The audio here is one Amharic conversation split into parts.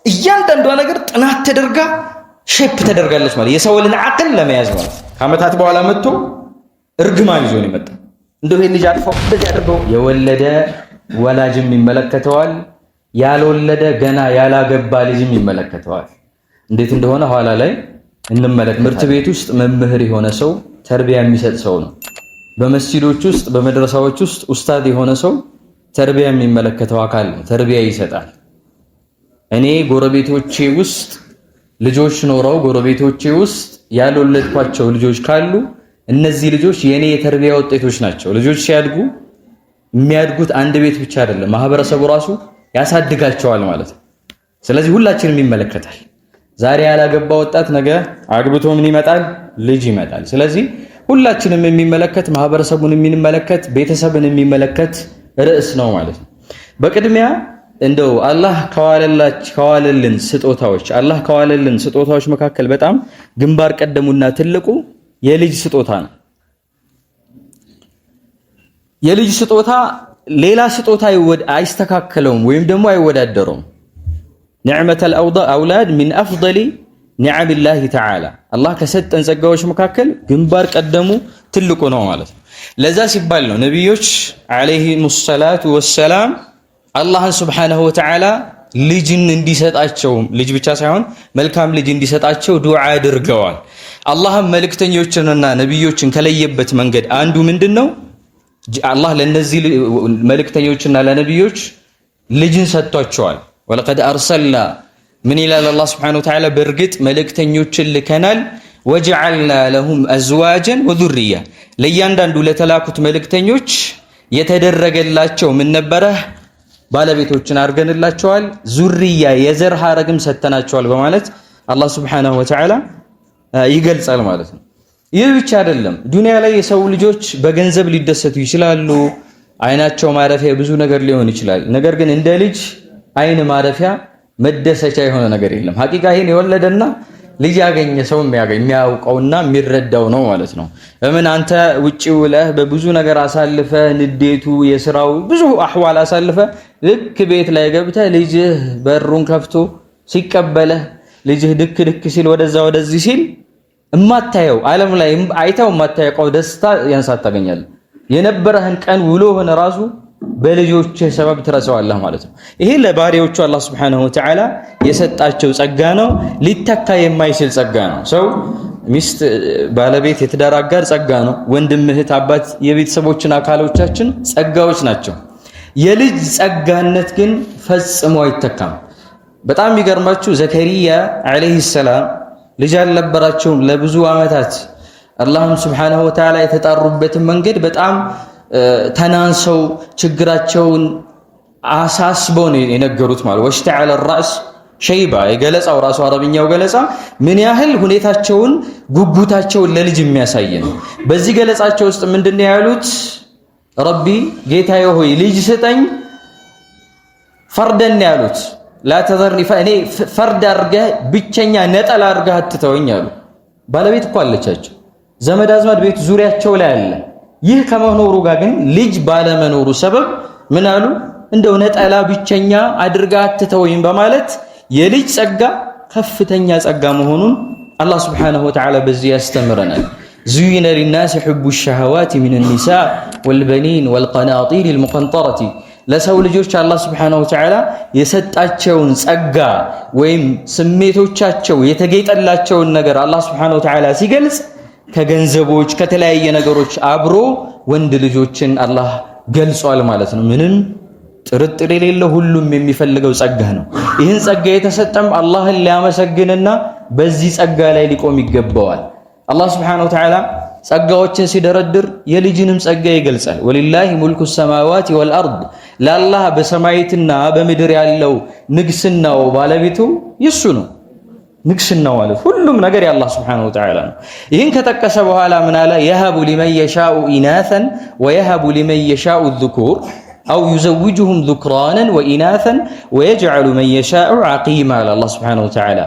እያንዳንዷ ነገር ጥናት ተደርጋ ሼፕ ተደርጋለች ማለት የሰውን አቅል ለመያዝ ማለት ከዓመታት በኋላ መጥቶ እርግማን ይዞ ነው የመጣው። እንደው ይሄን ልጅ አጥፋው እንደዚህ አድርገው የወለደ ወላጅም ይመለከተዋል፣ ያልወለደ ገና ያላገባ ልጅም ይመለከተዋል። እንዴት እንደሆነ ኋላ ላይ እንመለከት። ትምህርት ቤት ውስጥ መምህር የሆነ ሰው ተርቢያ የሚሰጥ ሰው ነው። በመስጂዶች ውስጥ በመድረሳዎች ውስጥ ኡስታዝ የሆነ ሰው ተርቢያ የሚመለከተው አካል ነው፣ ተርቢያ ይሰጣል። እኔ ጎረቤቶቼ ውስጥ ልጆች ኖረው ጎረቤቶቼ ውስጥ ያልወለድኳቸው ልጆች ካሉ እነዚህ ልጆች የኔ የተርቢያ ውጤቶች ናቸው። ልጆች ሲያድጉ የሚያድጉት አንድ ቤት ብቻ አይደለም፣ ማህበረሰቡ ራሱ ያሳድጋቸዋል ማለት ነው። ስለዚህ ሁላችንም ይመለከታል። ዛሬ ያላገባ ወጣት ነገ አግብቶ ምን ይመጣል? ልጅ ይመጣል። ስለዚህ ሁላችንም የሚመለከት ማህበረሰቡን የሚመለከት ቤተሰብን የሚመለከት ርዕስ ነው ማለት ነው። በቅድሚያ እንደው አላህ ከዋለልን ስጦታዎች መካከል በጣም ግንባር ቀደሙና ትልቁ የልጅ ስጦታ ነው። የልጅ ስጦታ ሌላ ስጦታ አይስተካከለውም ወይም ደግሞ አይወዳደረውም። ኒዕመተል አውላድ ሚን አፍደሊ ኒዓሚላሂ ተዓላ አላህ ከሰጠን ጸጋዎች መካከል ግንባር ቀደሙ ትልቁ ነው ማለት ነው። ለዛ ሲባል ነው ነቢዮች ዓለይሂሙ ሰላቱ ወሰላም አላህን ሱብሓነሁ ወተዓላ ልጅን እንዲሰጣቸው ልጅ ብቻ ሳይሆን መልካም ልጅ እንዲሰጣቸው ዱዓ አድርገዋል። አላህም መልእክተኞችንና ነቢዮችን ከለየበት መንገድ አንዱ ምንድነው? አላህ ለነዚህ መልእክተኞችና ለነቢዮች ልጅን ሰጥቷቸዋል። ወለቀድ አርሰልና ምን ይላል አላህ ሱብሓነሁ ወተዓላ? በእርግጥ መልእክተኞችን ልከናል። ወጀዐልና ለሁም አዝዋጀን ወዙርያ ለእያንዳንዱ ለተላኩት መልእክተኞች የተደረገላቸው ምን ነበረ? ባለቤቶችን አድርገንላቸዋል፣ ዙርያ የዘር ሐረግም ሰተናቸዋል በማለት አላህ ሱብሓነሁ ወተዓላ ይገልጻል ማለት ነው። ይህ ብቻ አይደለም። ዱንያ ላይ የሰው ልጆች በገንዘብ ሊደሰቱ ይችላሉ። አይናቸው ማረፊያ ብዙ ነገር ሊሆን ይችላል። ነገር ግን እንደ ልጅ አይን ማረፊያ መደሰቻ የሆነ ነገር የለም። ሐቂቃ ይሄን የወለደና ልጅ ያገኘ ሰው የሚያውቀውና የሚረዳው ነው ማለት ነው። እምን አንተ ውጪ ውለህ በብዙ ነገር አሳልፈ ንዴቱ የስራው ብዙ አህዋል አሳልፈ ልክ ቤት ላይ ገብተህ ልጅህ በሩን ከፍቶ ሲቀበለህ ልጅህ ድክ ድክ ሲል ወደዛ ወደዚህ ሲል እማታየው ዓለም ላይ አይተው እማታየው ደስታ ያንሳት ታገኛለህ። የነበረህን ቀን ውሎህን ራሱ በልጆች ሰበብ ትረሳዋለህ ማለት ነው። ይሄ ለባሪያዎቹ አላህ Subhanahu Wa Ta'ala የሰጣቸው ጸጋ ነው። ሊተካ የማይችል ጸጋ ነው። ሰው ሚስት፣ ባለቤት፣ የትዳር አጋር ጸጋ ነው። ወንድም፣ እህት፣ አባት የቤተሰቦችን አካሎቻችን ጸጋዎች ናቸው። የልጅ ጸጋነት ግን ፈጽሞ አይተካም። በጣም የሚገርማችሁ ዘከሪያ አለይሂ ሰላም ልጅ አልነበራቸውም ለብዙ ዓመታት። አላህም Subhanahu Wa Ta'ala የተጣሩበትን መንገድ በጣም ተናንሰው ችግራቸውን አሳስበው ነው የነገሩት ማለት ወሽተዓለ الراس ሸይባ የገለጻው ራሱ አረብኛው ገለጻ ምን ያህል ሁኔታቸውን ጉጉታቸውን ለልጅ የሚያሳይ ነው። በዚህ ገለጻቸው ውስጥ ምንድነው ያሉት? ረቢ ጌታዬ ሆይ ልጅ ስጠኝ ፈርደን ያሉት ላ ተዘርኒ ፈእኔ ፈርድ አድርገህ ብቸኛ ነጠላ አድርገህ አትተወኝ አሉ። ባለቤት እኮ አለቻቸው፣ ዘመድ አዝማድ ቤት ዙሪያቸው ላይ አለ። ይህ ከመኖሩ ጋር ግን ልጅ ባለመኖሩ ሰበብ ምን አሉ? እንደው ነጠላ ብቸኛ አድርገህ አትተወኝ በማለት የልጅ ጸጋ ከፍተኛ ጸጋ መሆኑን አላህ Subhanahu Wa Ta'ala በዚህ ያስተምረናል። زين للناس حب الشهوات من النساء والبنين والقناطير المقنطرة ለሰው ልጆች አላህ Subhanahu Wa Ta'ala የሰጣቸውን ጸጋ ወይም ስሜቶቻቸው የተገጠላቸውን ነገር አላህ Subhanahu Wa Ta'ala ሲገልጽ ከገንዘቦች ከተለያየ ነገሮች አብሮ ወንድ ልጆችን አላህ ገልጿል ማለት ነው። ምንም ጥርጥር የሌለው ሁሉም የሚፈልገው ጸጋ ነው። ይህን ጸጋ የተሰጠም አላህን ሊያመሰግንና በዚህ ጸጋ ላይ ሊቆም ይገባዋል። አላህ Subhanahu Wa Ta'ala ጸጋዎችን ሲደረድር የልጅንም ጸጋ ይገልጻል። ወሊላሂ ሙልኩ ሰማዋቲ ወልአርድ ለአላህ በሰማይትና በምድር ያለው ንግስናው ባለቤቱ ይሱ ነው። ንግስናው ማለት ሁሉም ነገር የአላህ Subhanahu Wa Ta'ala ነው። ይህን ከጠቀሰ በኋላ ምን አለ? የሀቡ ሊመን የሻኡ ኢናተን ወየሀቡ ሊመን የሻኡ ዙኩር አው ዩዘውጁሁም ዙክራነን ወኢናተን ወየጅዐሉ መን የሻኡ ዐቂማ አለ አላህ Subhanahu Wa Ta'ala።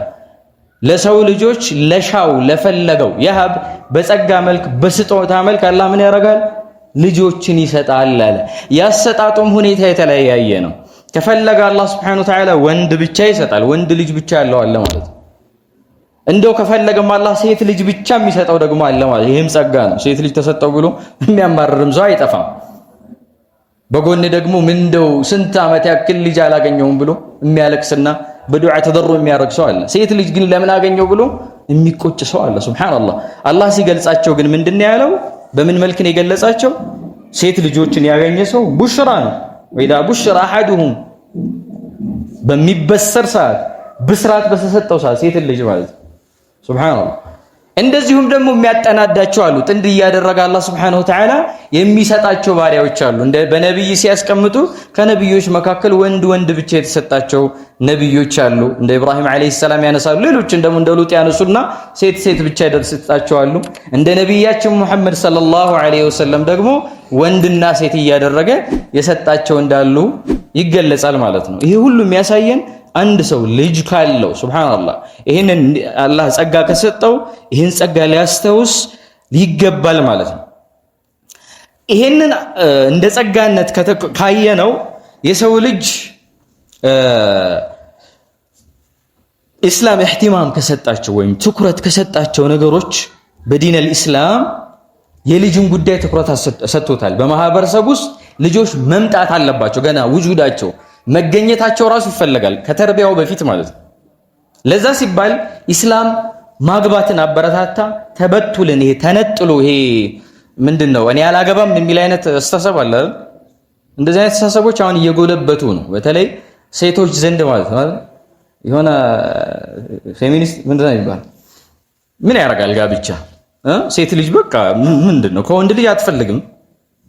ለሰው ልጆች ለሻው ለፈለገው የሀብ በጸጋ መልክ በስጦታ መልክ አላህ ምን ያደርጋል? ልጆችን ይሰጣል አለ። ያሰጣጡም ሁኔታ የተለያየ ነው። ከፈለገ አላህ Subhanahu Wa Ta'ala ወንድ ብቻ ይሰጣል። ወንድ ልጅ ብቻ ያለው አለ ማለት ነው። እንደው ከፈለገም አላህ ሴት ልጅ ብቻ የሚሰጠው ደግሞ አለ ማለት ይሄም ጸጋ ነው። ሴት ልጅ ተሰጠው ብሎ የሚያማርርም ሰው አይጠፋም። በጎን ደግሞ ምንደው ስንት ዓመት ያክል ልጅ አላገኘውም ብሎ የሚያለቅስና በዱዓ ተደሩ የሚያረግ ሰው አለ። ሴት ልጅ ግን ለምን አገኘው ብሎ የሚቆጭ ሰው አለ። ሱብሃንአላህ። አላህ ሲገልጻቸው ግን ምንድነው ያለው? በምን መልክ ነው የገለጻቸው? ሴት ልጆችን ያገኘ ሰው ቡሽራ ነው። ወይዳ ቡሽራ አሐዱሁም በሚበሰር ሰዓት ብስራት በተሰጠው ሰዓት ሴት ልጅ ማለት ሱብሃንአላህ። እንደዚሁም ደግሞ የሚያጠናዳቸው አሉ። ጥንድ እያደረገ አላህ Subhanahu Wa Ta'ala የሚሰጣቸው ባሪያዎች አሉ። እንደ በነብይ ሲያስቀምጡ ከነብዮች መካከል ወንድ ብቻ የተሰጣቸው ነብዮች አሉ። እንደ ኢብራሂም አለይሂ ሰላም ያነሳሉ። ሌሎችን ደግሞ እንደ ሉጥ ያነሱና ሴት ብቻ የተሰጣቸው አሉ። እንደ ነብያችን ሙሐመድ ሰለላሁ ዐለይሂ ወሰለም ደግሞ ወንድና ሴት እያደረገ የሰጣቸው እንዳሉ ይገለጻል ማለት ነው። ይሄ ሁሉ የሚያሳየን አንድ ሰው ልጅ ካለው ሱብሃንአላህ ይሄንን አላህ ጸጋ ከሰጠው ይሄን ጸጋ ሊያስተውስ ይገባል ማለት ነው። ይሄንን እንደ ጸጋነት ካየነው የሰው ልጅ ኢስላም ኢህቲማም ከሰጣቸው ወይም ትኩረት ከሰጣቸው ነገሮች በዲን አልኢስላም የልጅን ጉዳይ ትኩረት ሰጥቶታል። በማህበረሰብ ውስጥ ልጆች መምጣት አለባቸው። ገና ውጁዳቸው መገኘታቸው ራሱ ይፈልጋል ከተርቢያው በፊት ማለት ነው። ለዛ ሲባል ኢስላም ማግባትን አበረታታ። ተበቱልን ይሄ ተነጥሎ ይሄ ምንድነው እኔ አላገባም የሚል አይነት አስተሳሰብ አለ። እንደዚህ አይነት አስተሳሰቦች አሁን እየጎለበቱ ነው፣ በተለይ ሴቶች ዘንድ ማለት ነው። የሆነ ፌሚኒስት ምንድነው ይባል ምን ያደርጋል ጋብቻ ሴት ልጅ በቃ ምንድነው ከወንድ ልጅ አትፈልግም።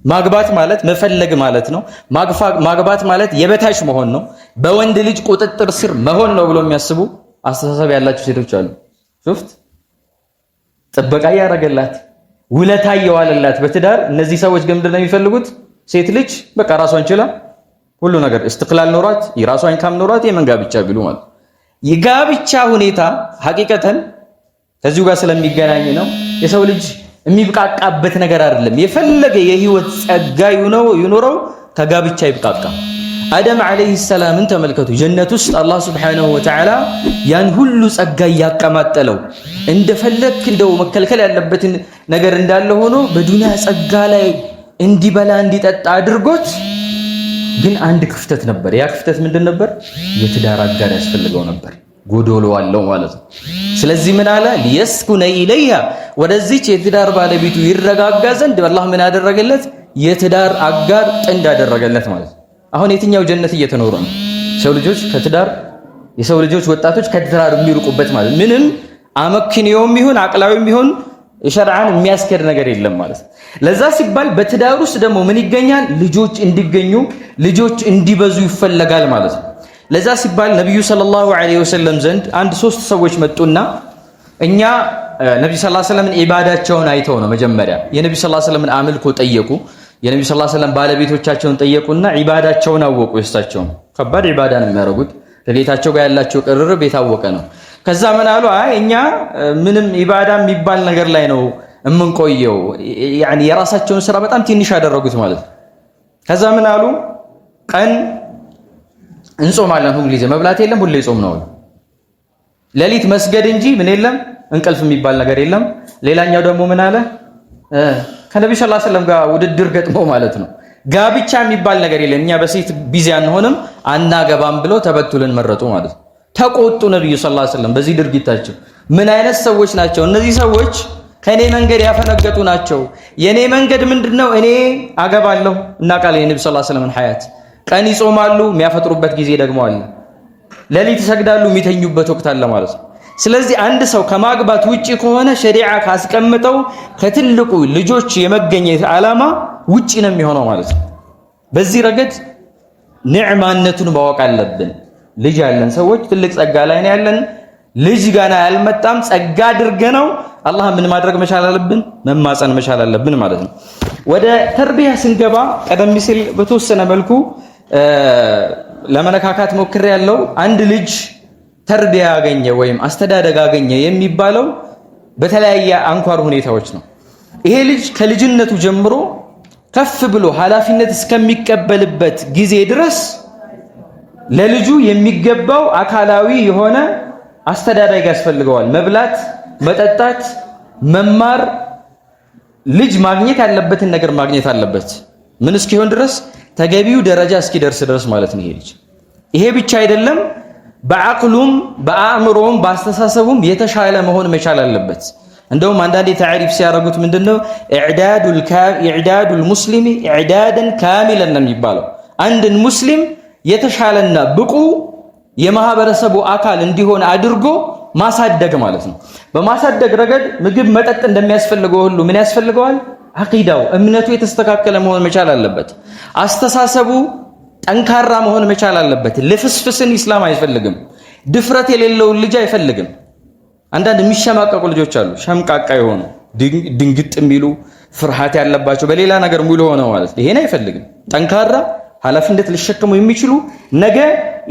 ማግባት ማለት መፈለግ ማለት ነው። ማግባት ማለት የበታች መሆን ነው፣ በወንድ ልጅ ቁጥጥር ስር መሆን ነው ብሎ የሚያስቡ አስተሳሰብ ያላቸው ሴቶች አሉ። ሹፍት ጥበቃ ያደረገላት ውለታ የዋለላት በትዳር እነዚህ ሰዎች ግን ምንድነው የሚፈልጉት? ሴት ልጅ በቃ ራሷን ችላ ሁሉ ነገር እስትቅላል ኖሯት የራሷን ኢንካም ኖሯት የመን ጋብቻ ቢሉ ማለት የጋብቻ ሁኔታ ሐቂቀተን ከዚሁ ጋር ስለሚገናኝ ነው የሰው ልጅ የሚብቃቃበት ነገር አይደለም። የፈለገ የህይወት ጸጋ ይኖረው ከጋብቻ ይብቃቃ። አደም አለይሂ ሰላምን ተመልከቱ። ጀነት ውስጥ አላህ Subhanahu Wa Ta'ala ያን ሁሉ ጸጋ ያቀማጠለው እንደፈለክ እንደው መከልከል ያለበትን ነገር እንዳለ ሆኖ በዱንያ ጸጋ ላይ እንዲበላ እንዲጠጣ አድርጎት፣ ግን አንድ ክፍተት ነበር። ያ ክፍተት ምንድን ነበር? የትዳር አጋር ያስፈልገው ነበር። ጎዶሎ አለው ማለት ነው። ስለዚህ ምን አለ? ሊየስኩነ ኢለይሃ ወደዚች የትዳር ባለቤቱ ይረጋጋ ዘንድ አላህ ምን አደረገለት? የትዳር አጋር ጥንድ አደረገለት ማለት ነው። አሁን የትኛው ጀነት እየተኖረ ነው? ሰው ልጆች ከትዳር የሰው ልጆች ወጣቶች ከትዳር የሚርቁበት ማለት ምንም አመክንዮም ይሁን አቅላዊም ይሁን ሸርዓን የሚያስከድ ነገር የለም ማለት ነው። ለዛ ሲባል በትዳር ውስጥ ደግሞ ምን ይገኛል? ልጆች እንዲገኙ ልጆች እንዲበዙ ይፈለጋል ማለት ነው። ለዛ ሲባል ነብዩ ሰለላሁ ዐለይሂ ወሰለም ዘንድ አንድ ሶስት ሰዎች መጡና እኛ ነብዩ ሰለላሁ ዐለይሂ ወሰለም ኢባዳቸውን አይተው ነው መጀመሪያ የነብዩ ሰለላሁ ዐለይሂ ወሰለም አምልኮ ጠየቁ። የነብዩ ሰለላሁ ዐለይሂ ወሰለም ባለቤቶቻቸውን ጠየቁና ኢባዳቸውን አወቁ። የእሳቸውን ከባድ ኢባዳ ነው የሚያደርጉት፣ ከጌታቸው ጋር ያላቸው ቅርርብ የታወቀ ነው። ከዛ ምን አሉ? አይ እኛ ምንም ኢባዳ የሚባል ነገር ላይ ነው የምንቆየው። ያኒ የራሳቸውን ስራ በጣም ትንሽ ያደረጉት ማለት ነው። ከዛ ምን አሉ? ቀን እንጾማለን፣ ሁሉ ጊዜ መብላት የለም፣ ሁሌ ጾም ነው። ሌሊት መስገድ እንጂ ምን የለም፣ እንቅልፍ የሚባል ነገር የለም። ሌላኛው ደግሞ ምን አለ? ከነብዩ ሰለላሁ ዐለይሂ ወሰለም ጋር ውድድር ገጥሞ ማለት ነው ጋብቻ የሚባል ነገር የለም፣ እኛ በሴት ቢዚ አንሆንም አናገባም ብለው ተበቱልን መረጡ ማለት ነው። ተቆጡ ነብዩ ሰለላሁ ዐለይሂ ወሰለም በዚህ ድርጊታቸው። ምን አይነት ሰዎች ናቸው እነዚህ ሰዎች? ከኔ መንገድ ያፈነገጡ ናቸው። የኔ መንገድ ምንድነው? እኔ አገባለሁ እና ቃል የነብዩ ሰለላሁ ዐለይሂ ወሰለም ሐያት ቀን ይጾማሉ፣ የሚያፈጥሩበት ጊዜ ደግሞ አለ። ሌሊት ይሰግዳሉ፣ የሚተኙበት ወቅት አለ ማለት ነው። ስለዚህ አንድ ሰው ከማግባት ውጪ ከሆነ ሸሪዓ ካስቀምጠው ከትልቁ ልጆች የመገኘት ዓላማ ውጪ ነው የሚሆነው ማለት ነው። በዚህ ረገድ ኒዕማነቱን ማወቅ አለብን። ልጅ ያለን ሰዎች ትልቅ ጸጋ ላይ ነው ያለን። ልጅ ገና ያልመጣም ጸጋ አድርገነው አላህ ምን ማድረግ መቻል አለብን? መማፀን መቻል አለብን ማለት ነው። ወደ ተርቢያ ስንገባ ቀደም ሲል በተወሰነ መልኩ ለመነካካት ሞክሬ ያለው አንድ ልጅ ተርቢያ ያገኘ ወይም አስተዳደግ አገኘ የሚባለው በተለያየ አንኳር ሁኔታዎች ነው። ይሄ ልጅ ከልጅነቱ ጀምሮ ከፍ ብሎ ኃላፊነት እስከሚቀበልበት ጊዜ ድረስ ለልጁ የሚገባው አካላዊ የሆነ አስተዳደግ ያስፈልገዋል። መብላት፣ መጠጣት፣ መማር፣ ልጅ ማግኘት ያለበትን ነገር ማግኘት አለበት። ምን እስኪሆን ድረስ ተገቢው ደረጃ እስኪደርስ ድረስ ማለት ነው። ይሄ ልጅ ይሄ ብቻ አይደለም፣ በአቅሉም በአእምሮም በአስተሳሰቡም የተሻለ መሆን መቻል አለበት። እንደውም አንዳንዴ ታሪፍ ሲያረጉት ምንድነው ኢዕዳዱል ሙስሊሚ ኢዕዳደን ካሚለን ነው የሚባለው። አንድን ሙስሊም የተሻለና ብቁ የማህበረሰቡ አካል እንዲሆን አድርጎ ማሳደግ ማለት ነው። በማሳደግ ረገድ ምግብ መጠጥ እንደሚያስፈልገው ሁሉ ምን ያስፈልገዋል? አቂዳው እምነቱ የተስተካከለ መሆን መቻል አለበት። አስተሳሰቡ ጠንካራ መሆን መቻል አለበት። ልፍስፍስን ኢስላም አይፈልግም። ድፍረት የሌለውን ልጅ አይፈልግም። አንዳንድ የሚሸማቀቁ ልጆች አሉ፣ ሸምቃቃ የሆኑ ድንግጥ የሚሉ ፍርሃት ያለባቸው በሌላ ነገር ሙሉ ሆነው ማለት ይሄን አይፈልግም። ጠንካራ ኃላፊነት ሊሸከሙ የሚችሉ ነገ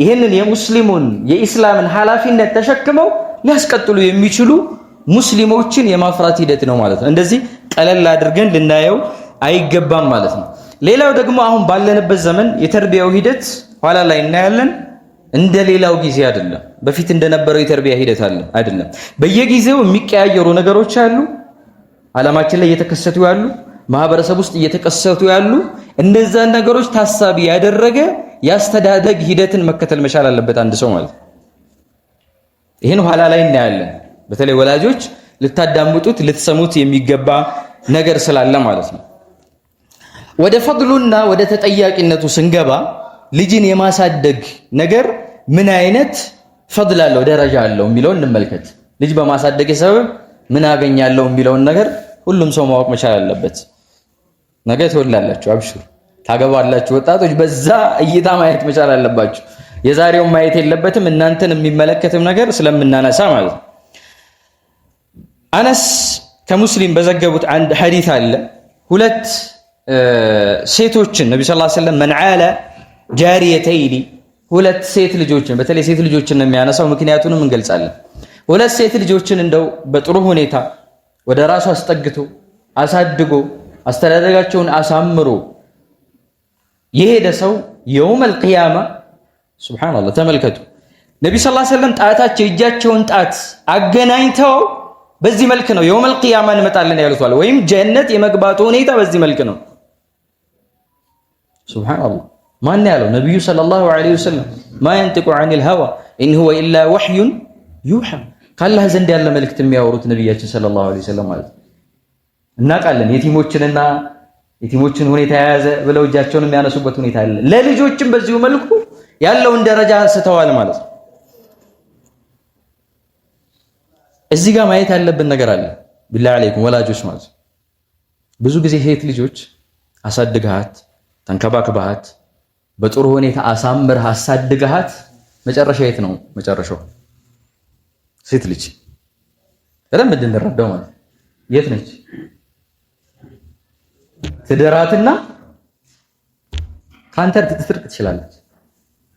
ይሄንን የሙስሊሙን የኢስላምን ኃላፊነት ተሸክመው ሊያስቀጥሉ የሚችሉ ሙስሊሞችን የማፍራት ሂደት ነው ማለት ነው። እንደዚህ ቀለል አድርገን ልናየው አይገባም ማለት ነው። ሌላው ደግሞ አሁን ባለንበት ዘመን የተርቢያው ሂደት ኋላ ላይ እናያለን፣ እንደ ሌላው ጊዜ አይደለም። በፊት እንደነበረው የተርቢያ ሂደት አይደለም። በየጊዜው የሚቀያየሩ ነገሮች አሉ፣ ዓለማችን ላይ እየተከሰቱ ያሉ፣ ማህበረሰብ ውስጥ እየተከሰቱ ያሉ እነዛን ነገሮች ታሳቢ ያደረገ ያስተዳደግ ሂደትን መከተል መቻል አለበት አንድ ሰው ማለት ነው። ይህን ኋላ ላይ እናያለን። በተለይ ወላጆች ልታዳምጡት ልትሰሙት የሚገባ ነገር ስላለ ማለት ነው። ወደ ፈድሉና ወደ ተጠያቂነቱ ስንገባ ልጅን የማሳደግ ነገር ምን አይነት ፈድል አለው ደረጃ አለው የሚለውን እንመልከት። ልጅ በማሳደግ ሰበብ ምን አገኛለሁ የሚለውን ነገር ሁሉም ሰው ማወቅ መቻል አለበት። ነገ ትወላላችሁ፣ አብሽሩ፣ ታገባላችሁ። ወጣቶች በዛ እይታ ማየት መቻል አለባችሁ። የዛሬውን ማየት የለበትም እናንተን የሚመለከትም ነገር ስለምናነሳ ማለት ነው። አነስ ከሙስሊም በዘገቡት አንድ ሐዲስ አለ። ሁለት ሴቶችን ነብዩ ሰለላሁ ዐለይሂ ወሰለም መን ዓለ ጃሪየተይኒ ሁለት ሴት ልጆችን በተለይ ሴት ልጆችን ነው የሚያነሳው፣ ምክንያቱንም እንገልጻለን። ሁለት ሴት ልጆችን እንደው በጥሩ ሁኔታ ወደ ራሱ አስጠግቶ አሳድጎ አስተዳደጋቸውን አሳምሮ የሄደ ሰው የውመል ቂያማ ሱብሃንአላህ ተመልከቱ። ነብዩ ሰለላሁ ዐለይሂ ወሰለም ጣታቸው እጃቸውን ጣት አገናኝተው በዚህ መልክ ነው የውመል ቂያማ እንመጣለን ያሉት፣ ወይም ጀነት የመግባቱ ሁኔታ በዚህ መልክ ነው። ሱብሃንአላህ ማን ያለው? ነብዩ ሰለላሁ ዐለይሂ ወሰለም ማ ينطق عن الهوى إن هو إلا وحي يوحى ካላህ ዘንድ ያለ መልእክት የሚያወሩት ነብያችን ሰለላሁ ዐለይሂ ወሰለም ማለት እናውቃለን። የቲሞችን ሁኔታ የያዘ ብለው እጃቸውን የሚያነሱበት ሁኔታ አለ። ለልጆችም በዚሁ መልኩ ያለውን ደረጃ አንስተዋል ማለት ነው። እዚህ ጋር ማየት ያለብን ነገር አለ። ቢላሂ አለይኩም ወላጆች ማለት ብዙ ጊዜ ሴት ልጆች አሳድግሃት ተንከባክበሃት በጥሩ ሁኔታ አሳምረህ አሳድግሃት መጨረሻ የት ነው መጨረሻው? ሴት ልጅ በደንብ እንድንረዳው ማለት የት ነች? ትደራትና ካንተ ልትስርቅ ትችላለች።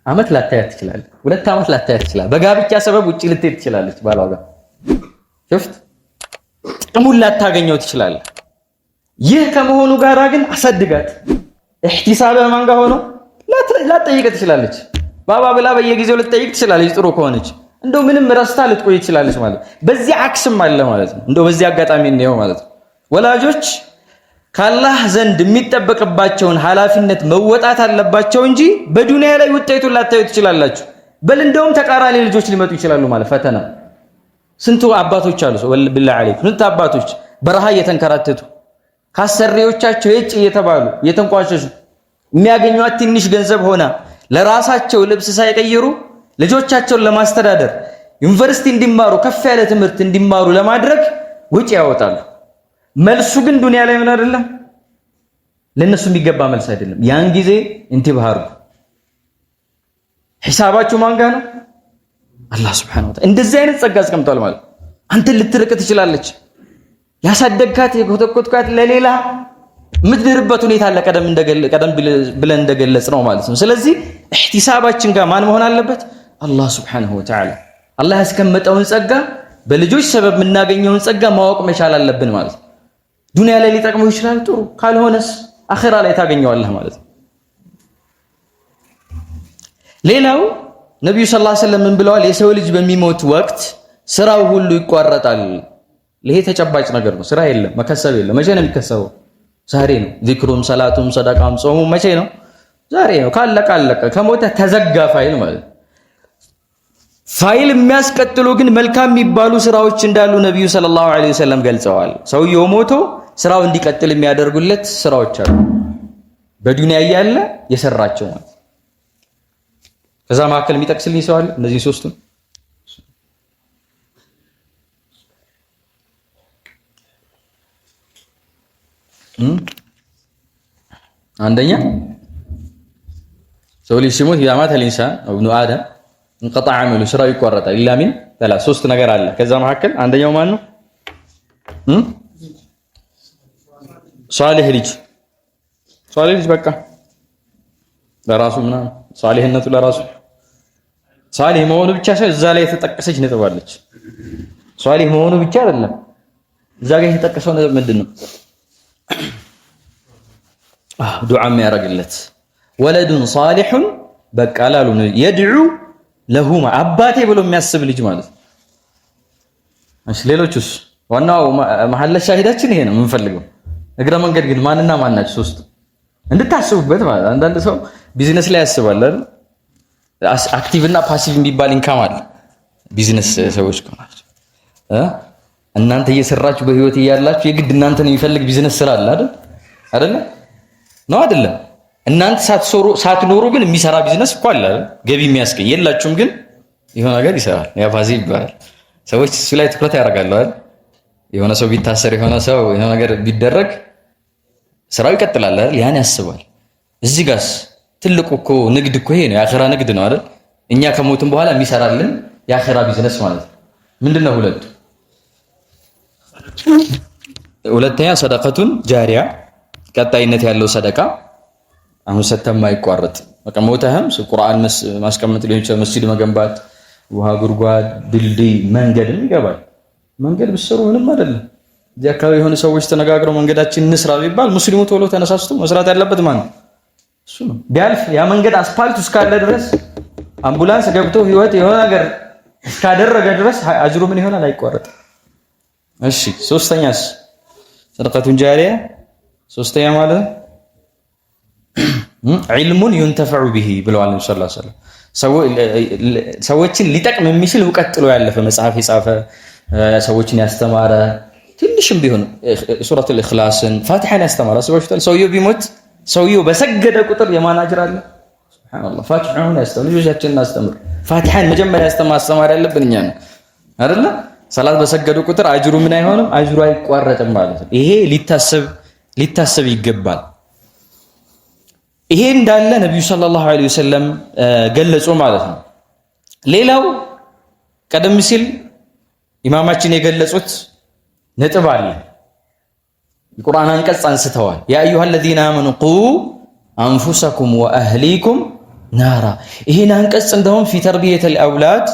አመት ላታያት ትችላለች። 2 አመት ላታያት ትችላለች። በጋብቻ ሰበብ ውጪ ልትሄድ ትችላለች ባሏ ጋር ሽፍት ጥሙን ላታገኘው ትችላለች። ይህ ከመሆኑ ጋራ ግን አሳድጋት። ኢህቲሳብህ ማን ጋር ሆኖ ላትጠይቅ ትችላለች። ባባ ብላ በየጊዜው ልትጠይቅ ትችላለች። ጥሩ ከሆነች እንደው ምንም ረስታ ልትቆይ ትችላለች ማለት በዚህ አክስም አለ ማለት ነው። እንደው በዚህ አጋጣሚ ነው ማለት ነው። ወላጆች ካላህ ዘንድ የሚጠበቅባቸውን ኃላፊነት መወጣት አለባቸው እንጂ በዱንያ ላይ ውጤቱን ላታዩ ትችላላችሁ። በል እንደውም ተቃራኒ ልጆች ሊመጡ ይችላሉ ማለት ፈተና። ስንቱ አባቶች አሉ ወልቢላሂ አለይኩም ስንት አባቶች በረሃ እየተንከራተቱ ካሰሪዎቻቸው የጭ እየተባሉ እየተንቋሸሹ የሚያገኙት ትንሽ ገንዘብ ሆና ለራሳቸው ልብስ ሳይቀይሩ ልጆቻቸውን ለማስተዳደር ዩኒቨርሲቲ እንዲማሩ ከፍ ያለ ትምህርት እንዲማሩ ለማድረግ ውጪ ያወጣሉ። መልሱ ግን ዱንያ ላይ ምን አይደለም፣ ለነሱ የሚገባ መልስ አይደለም። ያን ጊዜ እንቲባህ አድርጉ። ሒሳባችሁ ማን ጋር ነው? አላህ ሱብሓነሁ ወተዓላ እንደዚህ አይነት ጸጋ አስቀምጧል ማለት አንተን ልትርቅ ትችላለች። ያሳደግካት የኮተኮትካት ለሌላ ምትድርበት ሁኔታ አለ። ቀደም ብለን እንደገለጽ ነው ማለት ነው። ስለዚህ ኢህቲሳባችን ጋር ማን መሆን አለበት? አላህ ሱብሓነሁ ወተዓላ አላህ ያስቀመጠውን ጸጋ በልጆች ሰበብ የምናገኘውን ጸጋ ማወቅ መቻል አለብን ማለት ነው። ዱንያ ላይ ሊጠቅመው ይችላል፣ ጥሩ ካልሆነስ አኺራ ላይ ታገኘዋለህ ማለት ነው። ሌላው ነብዩ ሰለላሁ ዐለይሂ ወሰለም ምን ብለዋል? የሰው ልጅ በሚሞት ወቅት ስራው ሁሉ ይቋረጣል። ይሄ ተጨባጭ ነገር ነው። ስራ የለም፣ መከሰብ የለም። መቼ ነው የሚከሰበው? ዛሬ ነው። ዚክሩም፣ ሰላቱም፣ ሰደቃም፣ ጾሙም መቼ ነው? ዛሬ ነው። ካለቀ አለቀ። ከሞተ ተዘጋ ፋይል ማለት ነው። ፋይል የሚያስቀጥሉ ግን መልካም የሚባሉ ስራዎች እንዳሉ ነብዩ ሰለላሁ ዐለይሂ ወሰለም ገልጸዋል። ሰውየው ሞቶ ስራው እንዲቀጥል የሚያደርጉለት ስራዎች አሉ፣ በዱንያ እያለ የሰራቸው ማለት። ከዛ መካከል የሚጠቅስልኝ ሰው አለ? እነዚህ ሶስቱን አንደኛ ሰው ልጅ ሲሞት ኢዛ ማተ ልኢንሳን አው ኢብኑ አደም እንቀጠዐ ዐመሉ ስራው ይቋረጣል። ኢላ ሚን ተላ ሶስት ነገር አለ። ከዛ መካከል አንደኛው ማን ነው? ሷሊህ ልጅ በቃ ለራሱ ምናምን ሷሊህነቱ ለራሱ ሷሊህ መሆኑ ብቻ ሳይሆን እዛ ላይ የተጠቀሰች ነጥብ አለች። ሷሊህ መሆኑ ብቻ አይደለም፣ እዛ ጋር የተጠቀሰው ነጥብ ምንድን ነው? ዱዓ የሚያደርግለት ወለዱን ሷሊሑን በቃ ላሉ የድዑ ለሁማ አባቴ ብሎ የሚያስብ ልጅ ማለት ነው። እሺ ሌሎቹስ? ዋናው መሐለ ሻሂዳችን ይሄ ነው የምንፈልገው። እግረ መንገድ ግን ማንና ማን ናቸው? ሶስቱ እንድታስቡበት ማለት። አንዳንድ ሰው ቢዝነስ ላይ ያስባል አይደል? አክቲቭ እና ፓሲቭ የሚባል ኢንካም አለ። ቢዝነስ ሰዎች ከሆናችሁ እናንተ እየሰራችሁ በህይወት እያላችሁ የግድ እናንተን የሚፈልግ ቢዝነስ ስራ አለ አይደል? ነው አይደለም? እናንተ ሳትኖሩ ግን የሚሰራ ቢዝነስ እኮ አለ አይደል? ገቢ የሚያስገኝ የላችሁም፣ ግን የሆነ ነገር ይሰራል። ያ ፓሲቭ ይባላል። ሰዎች እሱ ላይ ትኩረት ያደርጋሉ አይደል? የሆነ ሰው ቢታሰር የሆነ ሰው የሆነ ነገር ቢደረግ ስራው ይቀጥላል አይደል? ያን ያስባል። እዚህ ጋርስ ትልቁ እኮ ንግድ እኮ ይሄ ነው፣ የአኺራ ንግድ ነው አይደል? እኛ ከሞትን በኋላ የሚሰራልን የአኺራ ቢዝነስ ማለት ነው። ምንድነው ሁለቱ? ሁለተኛ ሰደቀቱን ጃሪያ ቀጣይነት ያለው ሰደቃ፣ አሁን ሰተማ አይቋረጥ። በቃ ሞተህም ቁርአን ማስቀመጥ ሊሆን ይችላል፣ መስጂድ መገንባት፣ ውሃ ጉድጓድ፣ ድልድይ፣ መንገድም ይገባል። መንገድ ብትሰሩ ምንም አይደለም። እዚህ አካባቢ የሆነ ሰዎች ተነጋግረው መንገዳችን እንስራ ቢባል ሙስሊሙ ቶሎ ተነሳስቶ መስራት ያለበት ማን ነው? እሱ ነው። ቢያልፍ ያ መንገድ አስፓልት እስካለ ድረስ አምቡላንስ ገብቶ ህይወት የሆነ ነገር እስካደረገ ድረስ አጅሩ ምን ይሆናል? አይቋረጥም። እሺ ሶስተኛስ? ሰደቀቱን ጃሪያ ሶስተኛ ማለት ዒልሙን ዩንተፈዑ ቢሂ ብለዋል ነብዩ ሰለላሁ ዐለይሂ ወሰለም። ሰዎችን ሊጠቅም የሚችል እውቀት ጥሎ ያለፈ መጽሐፍ የጻፈ ሰዎችን ያስተማረ ትንሽም ቢሆን ሱረቱል ኢኽላስን ፋቲሐን ያስተማረ ሰውየው ሰውየው ቢሞት ሰውየው በሰገደ ቁጥር የማን አጅር አለ? ሱብሃንአላህ። ፋቲሐውን ያስተምር፣ ልጆቻችንን እናስተምር። ፋቲሐን መጀመሪያ ማስተማር ያለብን እኛ ነን አይደለ? ሰላት በሰገዱ ቁጥር አጅሩ ምን አይሆንም? አጅሩ አይቋረጥም ማለት ነው። ይሄ ሊታሰብ ይገባል። ይሄ እንዳለ ነብዩ ሰለላሁ ዐለይሂ ወሰለም ገለጹ ማለት ነው። ሌላው ቀደም ሲል ኢማማችን የገለጹት ነጥብ አለ። የቁርአን አንቀጽ አንስተዋል። ያ አዩሃ ለዚነ አመኑ ቁ አንፉሰኩም ወአህሊኩም ናራ። ይሄን አንቀጽ እንደውም ፊ ተርቢየተል አውላድ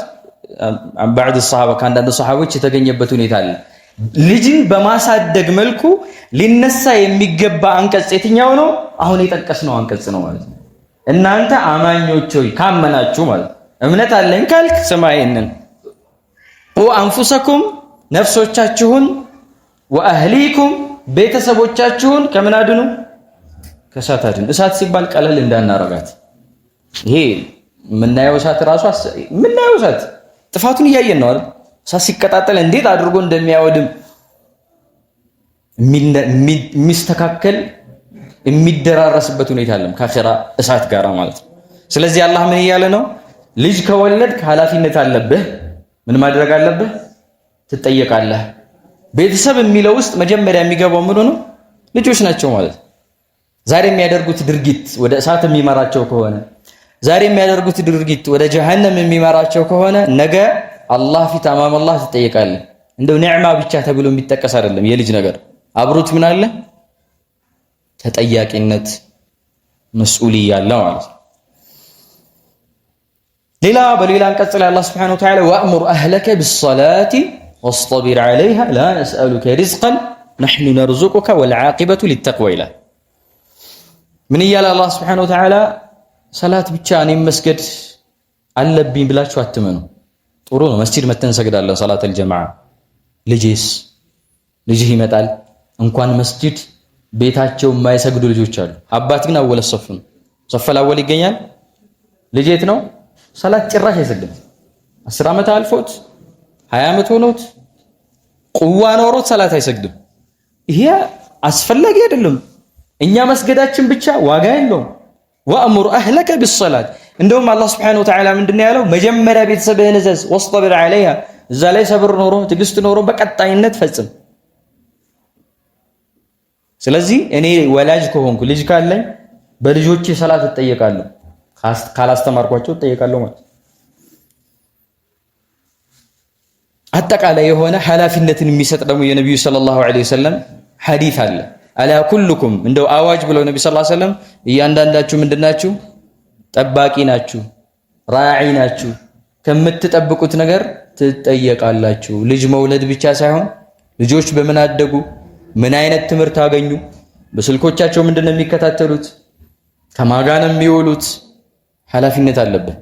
ባዕድ ሰሃባ ከአንዳንድ ሰሃቦች የተገኘበት ሁኔታ አለ። ልጅን በማሳደግ መልኩ ሊነሳ የሚገባ አንቀጽ የትኛው ነው? አሁን የጠቀስነው አንቀጽ ነው ማለት ነው። እናንተ አማኞች ሆይ ካመናችሁ ማለት እምነት አለኝ ካልክ ስማ ይሄንን ቁ አንፉሰኩም ነፍሶቻችሁን፣ ወአህሊኩም ቤተሰቦቻችሁን ከምን አድኑ? ከእሳት አድኑ። እሳት ሲባል ቀለል እንዳናረጋት። ይሄ የምናየው እሳት ራሱ የምናየው እሳት ጥፋቱን እያየን ነው አይደል? እሳት ሲቀጣጠል እንዴት አድርጎ እንደሚያወድም የሚስተካከል የሚደራረስበት ሁኔታ አለም ከአኺራ እሳት ጋር ማለት ነው። ስለዚህ አላህ ምን እያለ ነው? ልጅ ከወለድክ ኃላፊነት አለብህ። ምን ማድረግ አለብህ? ትጠየቃለህ። ቤተሰብ የሚለው ውስጥ መጀመሪያ የሚገባው ምኑ ነው? ልጆች ናቸው ማለት ነው። ዛሬ የሚያደርጉት ድርጊት ወደ እሳት የሚመራቸው ከሆነ፣ ዛሬ የሚያደርጉት ድርጊት ወደ ጀሃነም የሚመራቸው ከሆነ ነገ አላህ ፊት አማም አላህ ትጠየቃለህ። እንደው ኒዕማ ብቻ ተብሎ የሚጠቀስ አይደለም። የልጅ ነገር አብሮት ምን አለ? ተጠያቂነት፣ መስኡልያ አለ ማለት ነው። ሌላ በሌላ አንቀጽ ላይ አላህ ሱብሓነሁ ወተዓላ ወአሙር አህለከ ቢሰላቲ ወስጠቢር ዐለይሃ ላ ነስአሉከ ሪዝቀን ነሕኑ ነርዙቁከ ወልዓቂበቱ ሊተቅዋ ይላል። ምን እያለ አላህ ሱብሓነሁ ወተዓላ ሰላት ብቻ እኔም መስገድ አለብኝ ብላችሁ አትመኑ። ጥሩ ነው መስጂድ መተን ሰግዳለን ሰላተል ጀማዓ። ልጅህ ይመጣል እንኳን መስጂድ ቤታቸው የማይሰግዱ ልጆች አሉ። አባት ግን አወለ ሶፍ ነው፣ ሶፈል አወል ይገኛል። ልጅ የት ነው? ሰላት ጭራሽ አይሰግድም። 10 ዓመት አልፎት 20 ዓመት ሆኖት ቁዋ ኖሮት ሰላት አይሰግድም። ይሄ አስፈላጊ አይደለም። እኛ መስገዳችን ብቻ ዋጋ የለውም። ወአሙር አህለከ ቢሰላት። እንደውም አላህ ሱብሓነሁ ወተዓላ ምንድነው ያለው? መጀመሪያ ቤተሰብህን እዘዝ፣ ወስጠብር ዐለይሃ፣ እዛ ላይ ሰብር ኖሮ ትዕግስት ኖሮ በቀጣይነት ፈጽም። ስለዚህ እኔ ወላጅ ከሆንኩ ልጅ ካለኝ በልጆቼ ሰላት እጠየቃለሁ፣ ካላስተማርኳቸው እጠየቃለሁ ማለት። አጠቃላይ የሆነ ኃላፊነትን የሚሰጥ ደግሞ የነብዩ ሰለላሁ ዐለይሂ ወሰለም ሐዲስ አለ። አላ ኩልኩም እንደው አዋጅ ብለው ነብዩ ሰለላሁ ዐለይሂ ወሰለም እያንዳንዳችሁ ምንድናችሁ? ጠባቂ ናችሁ፣ ራዒ ናችሁ፣ ከምትጠብቁት ነገር ትጠየቃላችሁ። ልጅ መውለድ ብቻ ሳይሆን ልጆች በምን አደጉ፣ ምን አይነት ትምህርት አገኙ፣ በስልኮቻቸው ምንድነው የሚከታተሉት፣ ከማን ጋር ነው የሚውሉት፣ ኃላፊነት አለብን።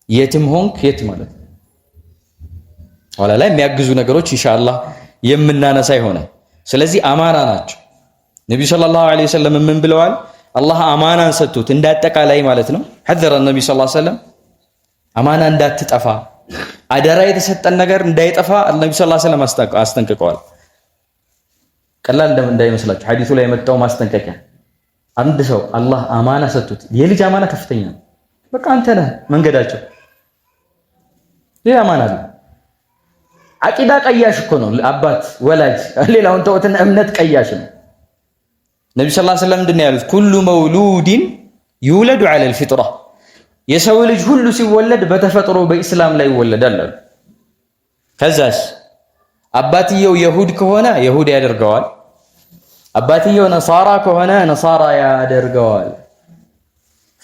የትም ሆንክ የት ማለት ነው። ኋላ ላይ የሚያግዙ ነገሮች ኢንሻአላህ የምናነሳ ይሆናል። ስለዚህ አማና ናቸው። ነብዩ ሰለላሁ ዐለይሂ ወሰለም ምን ብለዋል? አላህ አማናን ሰጥቶት እንዳጠቃላይ ማለት ነው። ሐዘረ ነብዩ ሰለላሁ ዐለይሂ ወሰለም አማና እንዳትጠፋ፣ አደራ የተሰጠን ነገር እንዳይጠፋ ነብዩ ሰለላሁ ዐለይሂ ወሰለም አስጠንቅቀዋል። ቀላል እንዳይመስላችሁ ሐዲሱ ላይ የመጣው ማስጠንቀቂያ። አንድ ሰው አላህ አማና ሰጥቶት፣ የልጅ አማና ከፍተኛ ነው። በቃ አንተ ነህ መንገዳቸው። ሌላ አማና አለ። አቂዳ ቀያሽ እኮ ነው አባት ወላጅ፣ ሌላውን ተውትና እምነት ቀያሽ ነው። ነብዩ ሰለላሁ ዐለይሂ ወሰለም ምንድን ነው ያሉት? ኩሉ መውሉድን ይውለዱ ዐለል ፊጥራ፣ የሰው ልጅ ሁሉ ሲወለድ በተፈጥሮ በኢስላም ላይ ይወለዳል አሉ። ከዛስ አባትየው የሁድ ከሆነ የሁድ ያደርገዋል፣ አባትየው ነሳራ ከሆነ ነሳራ ያደርገዋል።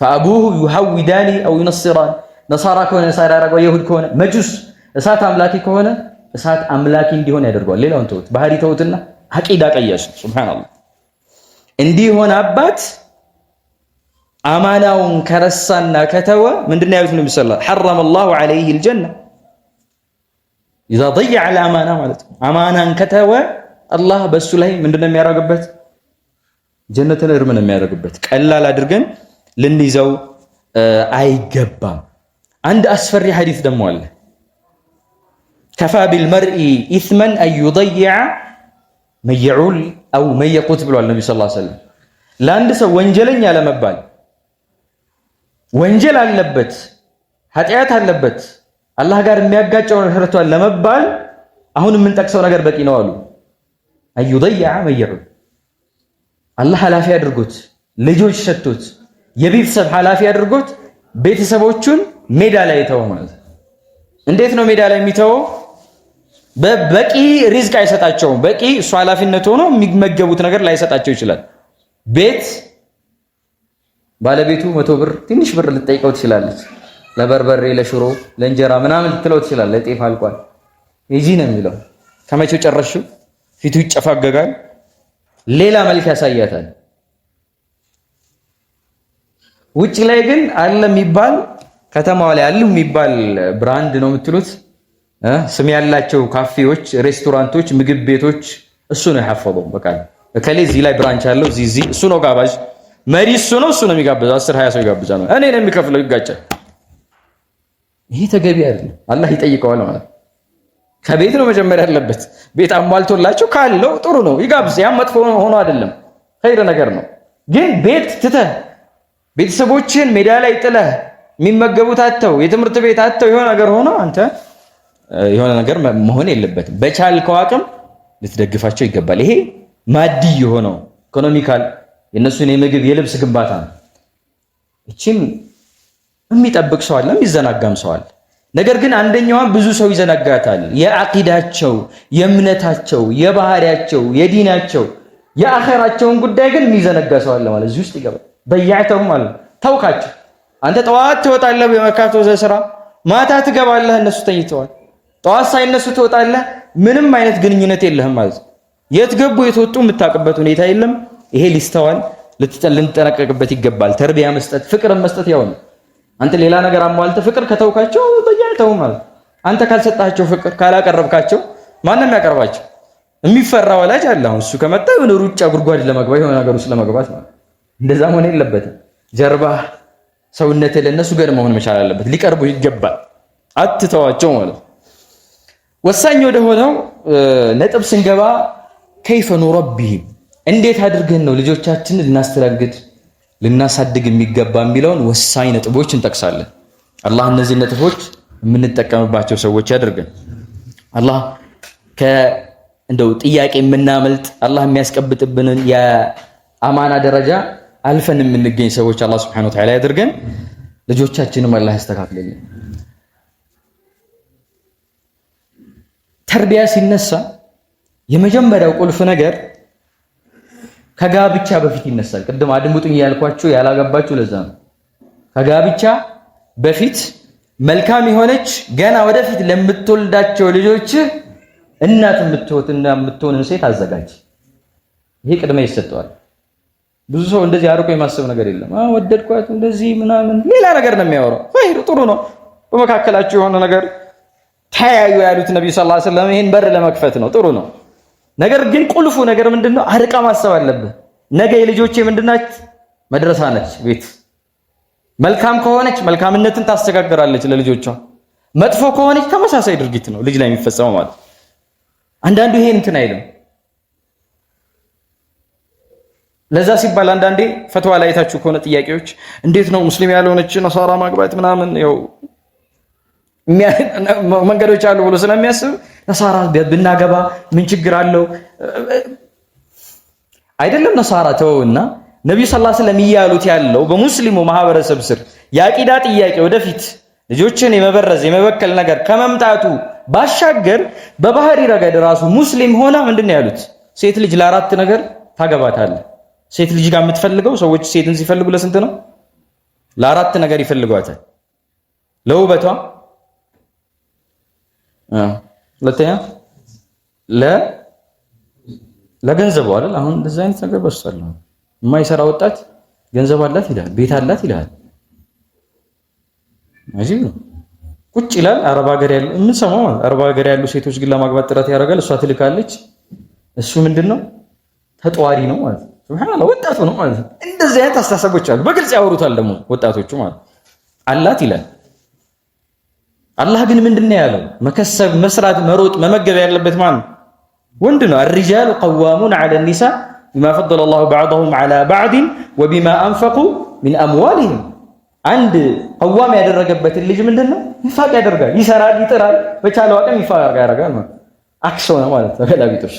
ፈአቡሁ ዩሐዊዳኒ አው ዩነስራን፣ ነሳራ ከሆነ ነሳራ ያደርገዋል፣ የሁድ ከሆነ መጁስ እሳት አምላኪ ከሆነ እሳት አምላኪ እንዲሆን ያደርገዋል። ሌላውን ተውት፣ ባህሪ ተውትና አቂዳ ቀያሽ። ሱብሃንአላህ። እንዲህ ሆነ አባት አማናውን ከረሳና ከተወ ምንድነው ያሉት ነብዩ ሰለላሁ ዐለይሂ ወሰለም? ሐረመ አላሁ ዐለይሂ አልጀነ ኢዛ ضيع الامانه ማለት ነው። አማናን ከተወ አላህ በሱ ላይ ምንድነው የሚያደርግበት? ጀነትን እርም ነው የሚያደርግበት። ቀላል አድርገን ልንይዘው አይገባም። አንድ አስፈሪ ሐዲስ ደግሞ አለ። ከፋ ቢልመርኢ ኢስመን አን ዩضيع መን የዑል አው መን የቁት ብሏል ነብዩ ሰለላሁ ዐለይሂ ወሰለም። ለአንድ ሰው ወንጀለኛ ለመባል ወንጀል አለበት፣ ኃጢአት አለበት፣ አላህ ጋር የሚያጋጨው ሰርቷል ለመባል አሁን የምንጠቅሰው ነገር በቂ ነው አሉ። አን ዩضيع መን የዑል፣ አላህ ኃላፊ አድርጎት፣ ልጆች ሰጥቶት፣ የቤተሰብ ኃላፊ አድርጎት ቤተሰቦቹን ሜዳ ላይ ተወው ማለት ነው። እንዴት ነው ሜዳ ላይ የሚተወው? በቂ ሪዝቅ አይሰጣቸውም። በቂ እሱ ኃላፊነት ሆኖ የሚመገቡት ነገር ላይሰጣቸው ይችላል። ቤት ባለቤቱ 100 ብር ትንሽ ብር ልትጠይቀው ትችላለች። ለበርበሬ፣ ለሽሮ፣ ለእንጀራ ምናምን ልትለው ትችላለች። ለጤፍ አልቋል ይጂ ነው የሚለው። ከመቼው ጨረሽው? ፊቱ ይጨፋገጋል፣ ሌላ መልክ ያሳያታል። ውጭ ላይ ግን አለ የሚባል ከተማው ላይ አሉ የሚባል ብራንድ ነው የምትሉት ስም ያላቸው ካፌዎች፣ ሬስቶራንቶች፣ ምግብ ቤቶች እሱ ነው ያፈበው። በቃ እከሌ እዚህ ላይ ብራንች አለው እዚህ እሱ ነው ጋባዥ መሪ እሱ ነው የሚጋብዘው። 10-20 ሰው ይጋብዛል። እኔ ነው የሚከፍለው፣ ይጋጫል። ይሄ ተገቢ አይደለም። አላህ ይጠይቀዋል ማለት ከቤት ነው መጀመሪያ ያለበት። ቤት አሟልቶላቸው ካለው ጥሩ ነው ይጋብዝ። ያ መጥፎ ሆኖ አይደለም፣ ኸይር ነገር ነው። ግን ቤት ትተህ ቤተሰቦችን ሜዳ ላይ ጥለህ የሚመገቡት አተው የትምህርት ቤት አተው የሆነ ነገር ሆኖ አንተ የሆነ ነገር መሆን የለበትም። በቻልከው አቅም ልትደግፋቸው ይገባል። ይሄ ማዲ የሆነው ኢኮኖሚካል የነሱን የምግብ የልብስ ግንባታ ነው። እቺን የሚጠብቅ ሰው አለ፣ የሚዘናጋም ሰው አለ። ነገር ግን አንደኛዋን ብዙ ሰው ይዘናጋታል። የአቂዳቸው፣ የእምነታቸው፣ የባህሪያቸው፣ የዲናቸው፣ የአኺራቸውን ጉዳይ ግን የሚዘነጋ ሰው አለ ማለት እዚህ ውስጥ ይገባል። በያዕተው ማለት ተውካቸው። አንተ ጠዋት ትወጣለህ በመካቶ ዘስራ፣ ማታ ትገባለህ እነሱ ተኝተዋል። ጠዋት ሳይነሱ ትወጣለህ፣ ምንም አይነት ግንኙነት የለህም ማለት ነው። የት ገቡ የት ወጡ የምታውቅበት ሁኔታ የለም። ይሄ ሊስተዋል ልንጠነቀቅበት ይገባል። ተርቢያ መስጠት፣ ፍቅርን መስጠት ያው ነው። አንተ ሌላ ነገር አሟልተ ፍቅር ከተውካቸው ተያይተው ማለት አንተ ካልሰጣቸው ፍቅር ካላቀረብካቸው ማንም ያቀርባቸው? የሚፈራ ወላጅ አለ። አሁን እሱ ከመጣ የሆነ ሩጫ ጉድጓድ ለመግባት የሆነ ነገር ውስጥ ለመግባት ማለት እንደዛ መሆን የለበትም። ጀርባ ሰውነት ለነሱ ገር መሆን መቻል አለበት። ሊቀርቡ ይገባል። አትተዋቸው ማለት ወሳኝ ወደ ሆነው ነጥብ ስንገባ كيف نربيهم እንዴት አድርገን ነው ልጆቻችንን ልናስተናግድ ልናሳድግ የሚገባ የሚለውን ወሳኝ ነጥቦች እንጠቅሳለን። አላህ እነዚህ ነጥቦች የምንጠቀምባቸው ሰዎች ያደርገን። አላህ እንደው ጥያቄ የምናመልጥ አላህ የሚያስቀብጥብንን የአማና ደረጃ አልፈን የምንገኝ ሰዎች አላህ Subhanahu Wa Ta'ala ያደርገን። ልጆቻችንም አላህ ያስተካክልልን። ተርቢያ ሲነሳ የመጀመሪያው ቁልፍ ነገር ከጋብቻ በፊት ይነሳል። ቅድም አድምጡኝ ያልኳችሁ ያላገባችሁ ለዛ ነው። ከጋብቻ በፊት መልካም የሆነች ገና ወደፊት ለምትወልዳቸው ልጆች እናት የምትሆንን ሴት አዘጋጅ። ይሄ ቅድመ ይሰጠዋል። ብዙ ሰው እንደዚህ አርቆ የማሰብ ነገር የለም። ወደድኳት እንደዚህ ምናምን ሌላ ነገር ነው የሚያወራው። ኸይር ጥሩ ነው። በመካከላችሁ የሆነ ነገር ተያዩ ያሉት ነብዩ ሰለላሁ ዐለይሂ ወሰለም ይሄን በር ለመክፈት ነው። ጥሩ ነው። ነገር ግን ቁልፉ ነገር ምንድነው? አርቃ ማሰብ አለብህ። ነገ የልጆቼ ምንድናች? መድረሳ ነች ቤት። መልካም ከሆነች መልካምነትን ታስተጋግራለች ለልጆቿ። መጥፎ ከሆነች ተመሳሳይ ድርጊት ነው ልጅ ላይ የሚፈጸመው ማለት። አንዳንዱ ይሄን እንትን አይልም። ለዛ ሲባል አንዳንዴ ፈትዋ ላይ አይታችሁ ከሆነ ጥያቄዎች እንዴት ነው ሙስሊም ያልሆነች ነሳራ ማግባት ምናምን ያው መንገዶች አሉ ብሎ ስለሚያስብ ነሳራ ብናገባ ምን ችግር አለው? አይደለም ነሳራ ተውና ነብዩ ሰለላሁ ዐለይሂ ወሰለም ይያሉት ያለው በሙስሊሙ ማህበረሰብ ስር የአቂዳ ጥያቄ ወደፊት ልጆችን የመበረዝ የመበከል ነገር ከመምጣቱ ባሻገር በባህሪ ረገድ ራሱ ሙስሊም ሆና ምንድነው ያሉት? ሴት ልጅ ለአራት ነገር ታገባታለህ። ሴት ልጅ ጋር የምትፈልገው ሰዎች ሴትን ሲፈልጉ ለስንት ነው? ለአራት ነገር ይፈልጓታል። ለውበቷ፣ ሁለተኛ ለገንዘቧ አይደል? አሁን እንደዚህ አይነት ነገር በስቷል። የማይሰራ ወጣት ገንዘብ አላት ይላል፣ ቤት አላት ይላል። አጂብ ነው። ቁጭ ይላል። አረብ ሀገር ያሉ የምንሰማው አረብ ሀገር ያሉ ሴቶች ግን ለማግባት ጥረት ያደርጋል። እሷ ትልካለች። እሱ ምንድነው ተጧሪ ነው ማለት ነው። ሱብሃንአላህ ወጣቱ ነው ማለት ነው። እንደዚህ አይነት አስተሳሰቦች አሉ። በግልጽ ያወሩታል ደግሞ ወጣቶቹ ማለት አላት ይላል። አላህ ግን ምንድነው ያለው? መከሰብ፣ መስራት፣ መሮጥ፣ መመገብ ያለበት ማን ወንድ ነው። الرجال قوامون على النساء بما فضل الله بعضهم على بعض وبما انفقوا من اموالهم አንድ ቀዋም ያደረገበትን ልጅ ምንድነው ይፋቅ ያደርጋል፣ ይሰራል፣ ይጥራል፣ በቻለው አቅም ይፋቅ ያደርጋል ማለት አክሶ ነው ማለት ተገላቢጦሽ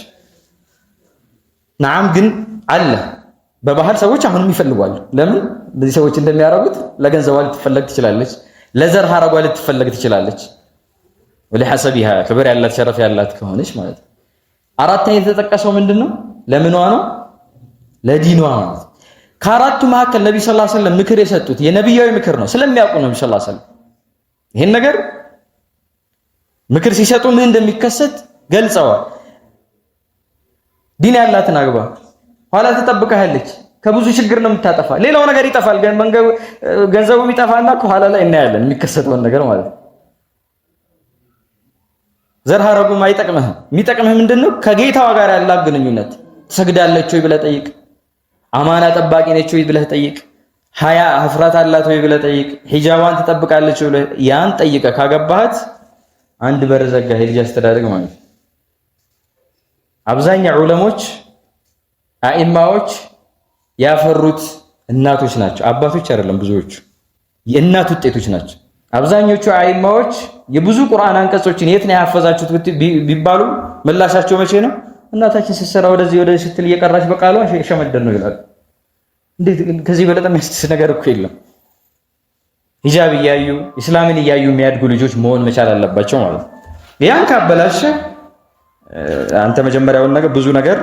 ናም ግን አለ በባህል ሰዎች አሁንም ይፈልጓሉ። ለምን እንደዚህ ሰዎች እንደሚያደርጉት ለገንዘቧ ልትፈለግ ትችላለች፣ ለዘር ሐረጓ ልትፈለግ ትችላለች። ወለሐሰቢሃ ክብር ያላት ሸረፍ ያላት ከሆነች ማለት ነው። አራተኛ የተጠቀሰው ምንድነው? ለምኗ ነው? ለዲኗ ማለት። ከአራቱ መካከል ነብዩ ሰለላሁ ዐለይሂ ወሰለም ምክር የሰጡት የነብያዊ ምክር ነው። ስለሚያውቁ ነው ነብዩ ሰለላሁ ዐለይሂ ወሰለም ይሄን ነገር ምክር ሲሰጡ ምን እንደሚከሰት ገልጸዋል። ዲን ያላትን አግባ፣ ኋላ ትጠብቀሃለች። ከብዙ ችግር ነው የምታጠፋ። ሌላው ነገር ይጠፋል፣ ገንዘቡ ይጠፋና ከኋላ ላይ እናያለን የሚከሰተውን ነገር ማለት ነው። ዘር ሐረጉም አይጠቅምህም። የሚጠቅምህ ምንድነው? ከጌታዋ ጋር ያላት ግንኙነት። ትሰግዳለች ወይ ብለህ ጠይቅ። አማና ጠባቂ ነች ወይ ብለህ ጠይቅ። ሀያ ህፍረት አላት ወይ ብለህ ጠይቅ። ሂጃባን ትጠብቃለች ወይ ብለህ ያን ጠይቀህ ካገባሃት አንድ በር ዘጋ የልጅ አስተዳደግ ማለት ነው። አብዛኛው ዑለሞች አኢማዎች ያፈሩት እናቶች ናቸው፣ አባቶች አይደለም። ብዙዎቹ የእናት ውጤቶች ናቸው። አብዛኞቹ አኢማዎች የብዙ ቁርአን አንቀጾችን የት ነው ያፈዛችሁት ቢባሉ ምላሻቸው መቼ ነው? እናታችን ስትሰራ ወደዚህ ስትል እየቀራች በቃሏ ሸመደን ነው ይላል። እንዴት ከዚህ በለጠ የሚያስደስት ነገር እኮ የለም። ሂጃብ እያዩ እስላምን እያዩ የሚያድጉ ልጆች መሆን መቻል አለባቸው ማለት ነው። ያን ካበላሸ አንተ መጀመሪያውን ነገር ብዙ ነገር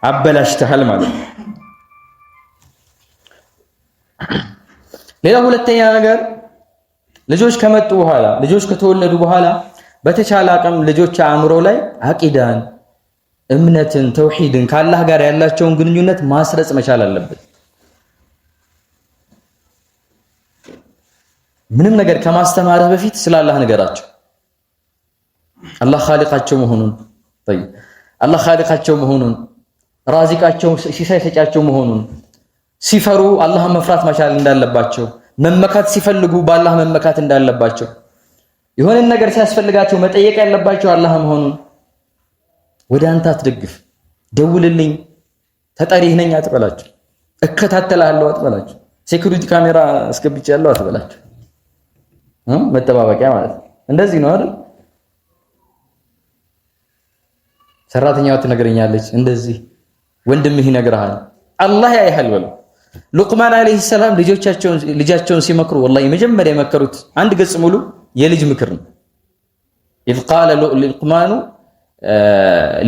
አበላሽተሃል ማለት ነው። ሌላ ሁለተኛ ነገር ልጆች ከመጡ በኋላ ልጆች ከተወለዱ በኋላ በተቻለ አቅም ልጆች አእምሮ ላይ አቂዳን፣ እምነትን፣ ተውሂድን ከአላህ ጋር ያላቸውን ግንኙነት ማስረጽ መቻል አለበት። ምንም ነገር ከማስተማርህ በፊት ስለ አላህ ንገራቸው። አላህ ኻሊቃቸው መሆኑን طيب አላህ ኻሊቃቸው መሆኑን ራዚቃቸው ሲሳይ ሰጫቸው መሆኑን ሲፈሩ አላህን መፍራት መቻል እንዳለባቸው መመካት ሲፈልጉ በአላህ መመካት እንዳለባቸው የሆነ ነገር ሲያስፈልጋቸው መጠየቅ ያለባቸው አላህ መሆኑን ወደ አንተ አትደግፍ ደውልልኝ ተጠሪህ ነኝ አትበላቸው እከታተላለሁ አትበላቸው ሴኩሪቲ ካሜራ አስገብቻለሁ አትበላቸው መጠባበቂያ ማለት እንደዚህ ነው አይደል ሰራተኛው ትነግረኛለች እንደዚህ ወንድምህ ይነግራል አላህ ያይሃል በለው ሉቅማን አለይሂ ሰላም ልጃቸውን ሲመክሩ ወላሂ መጀመሪያ የመከሩት አንድ ገጽ ሙሉ የልጅ ምክር ነው إذ قال لقمان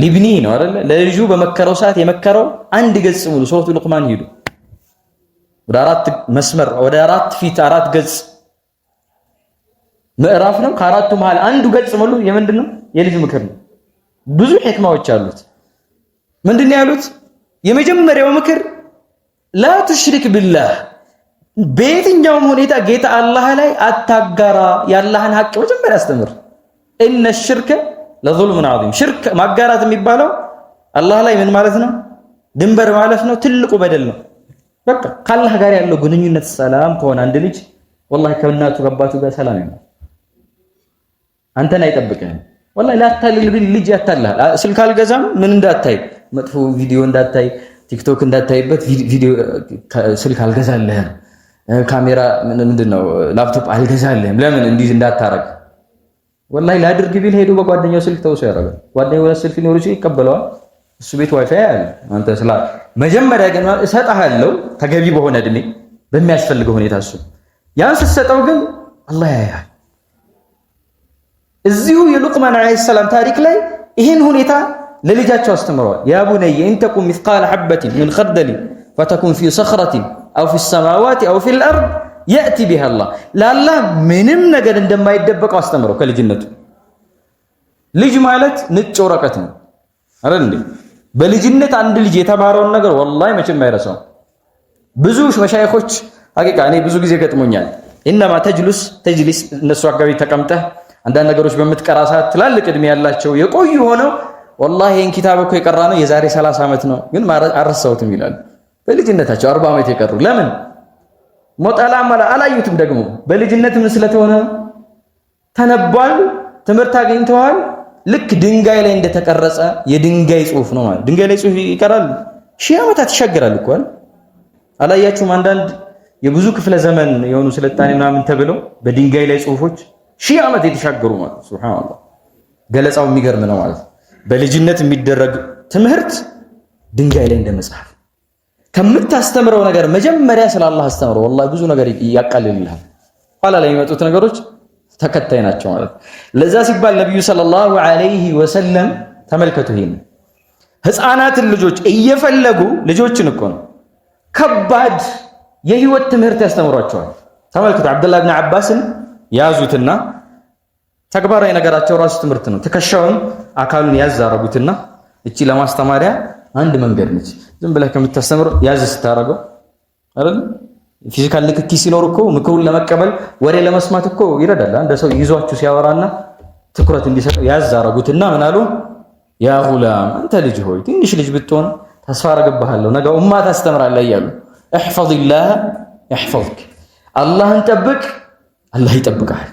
لابنه ነው አይደል ለልጁ በመከረው ሰዓት የመከረው አንድ ገጽ ሙሉ ሱረቱ ሉቅማን ሄዱ ወደ አራት መስመር ወደ አራት ፊት አራት ገጽ ምዕራፍ ነው ከአራቱ መሃል አንዱ ገጽ ሙሉ የምንድነው የልጅ ምክር ነው ብዙ ህክማዎች አሉት ምንድነው ያሉት የመጀመሪያው ምክር ላ ትሽሪክ ቢላህ በየትኛውም ሁኔታ ጌታ አላህ ላይ አታጋራ ያላህን ሐቅ መጀመሪያ አስተምር ኢነ الشرك لظلم عظيم ሽርክ ማጋራት የሚባለው አላህ ላይ ምን ማለት ነው ድንበር ማለፍ ነው ትልቁ በደል ነው በቃ ከአላህ ጋር ያለው ግንኙነት ሰላም ከሆነ አንድ ልጅ ወላሂ ከእናቱ ከአባቱ ጋር ሰላም ነው አንተን አይጠብቅህም ወላሂ ላታልል ልጅ ያታልሃል ስልክ አልገዛም ምን እንዳታይ መጥፎ ቪዲዮ እንዳታይ ቲክቶክ እንዳታይበት ቪዲዮ ስልክ አልገዛልህም ካሜራ ምንድነው ላፕቶፕ አልገዛልህም ለምን እንዲህ እንዳታረግ ወላሂ ላድርግ ቢል ሄዶ በጓደኛው ስልክ ተውሶ ያደርጋል ጓደኛው ስልክ ሊኖር ይችላል ይቀበለዋል እሱ ቤት ዋይፋይ አለ አንተ ስላ መጀመሪያ ግን እሰጣለሁ ተገቢ በሆነ እድሜ በሚያስፈልገው ሁኔታ እሱ ያን ስትሰጠው ግን አላህ ያያል እዚሁ የሉቅማን አለይሂ ሰላም ታሪክ ላይ ይሄን ሁኔታ ለልጃቸው አስተምረዋል ያ ቡነየ እንተኩም مثقال حبة من خردل فتكون في صخرة أو في السماوات أو في الأرض يأتي بها الله ላላህ ምንም ነገር እንደማይደበቀው አስተምረው ከልጅነቱ ልጅ ማለት ንጭ ወረቀት ነው አይደል እንዴ በልጅነት አንድ ልጅ የተማረውን ነገር ወላሂ መቼም አይረሳው ብዙ መሻይኾች ሐቂቃ እኔ ብዙ ጊዜ ገጥሞኛል انما تجلس እነሱ አጋቢ ተቀምጠህ አንዳንድ ነገሮች በምትቀራ ሰዓት ትላልቅ እድሜ ያላቸው የቆዩ ሆነው ወላሂ ይሄን ኪታብ እኮ የቀራ ነው የዛሬ 30 ዓመት ነው ግን አረሳውትም ይላል በልጅነታቸው 40 ዓመት የቀሩ ለምን ሞጣላ ማላ አላዩትም ደግሞ በልጅነት ምን ስለተሆነ ተነቧል ትምህርት አግኝተዋል ልክ ድንጋይ ላይ እንደተቀረጸ የድንጋይ ጽሁፍ ነው ማለት ድንጋይ ላይ ጽሁፍ ይቀራል ሺህ ዓመታት ይሻገራል እኮ አላያችሁም አንዳንድ የብዙ ክፍለ ዘመን የሆኑ ስልጣኔ ምናምን ተብለው በድንጋይ ላይ ጽሁፎች ሺህ ዓመት የተሻገሩ ማለት ሱብሃንአላህ ገለጻው የሚገርም ነው ማለት በልጅነት የሚደረግ ትምህርት ድንጋይ ላይ እንደመጽሐፍ ከምታስተምረው ነገር መጀመሪያ ስለ አላህ አስተምረው ወላሂ ብዙ ነገር ያቃልልልሃል ኋላ ላይ የሚመጡት ነገሮች ተከታይ ናቸው ማለት ለዛ ሲባል ነብዩ ሰለላሁ ዐለይሂ ወሰለም ተመልከቱ ይሄን ህፃናትን ልጆች እየፈለጉ ልጆችን እኮ ነው ከባድ የህይወት ትምህርት ያስተምሯቸዋል ተመልከቱ አብዱላህ ኢብኑ አባስን ያዙትና ተግባራዊ ነገራቸው ራሱ ትምህርት ነው ተከሻውን አካሉን ያዛረጉትና እቺ ለማስተማሪያ አንድ መንገድ ነች ዝም ብለህ ከምታስተምር ያዝ ስታረገው አይደል ፊዚካል ንክኪ ሲኖር እኮ ምክሩን ለመቀበል ወሬ ለመስማት እኮ ይረዳል አንድ ሰው ይዟችሁ ሲያወራና ትኩረት እንዲሰጠው ያዛረጉትና ምን አሉ ያ ጉላም አንተ ልጅ ሆይ ትንሽ ልጅ ብትሆን ተስፋ አረጋግብሃለሁ ነገ ኡማ ታስተምራለህ እያሉ احفظ الله يحفظك አላህን ጠብቅ አላህ ይጠብቅሃል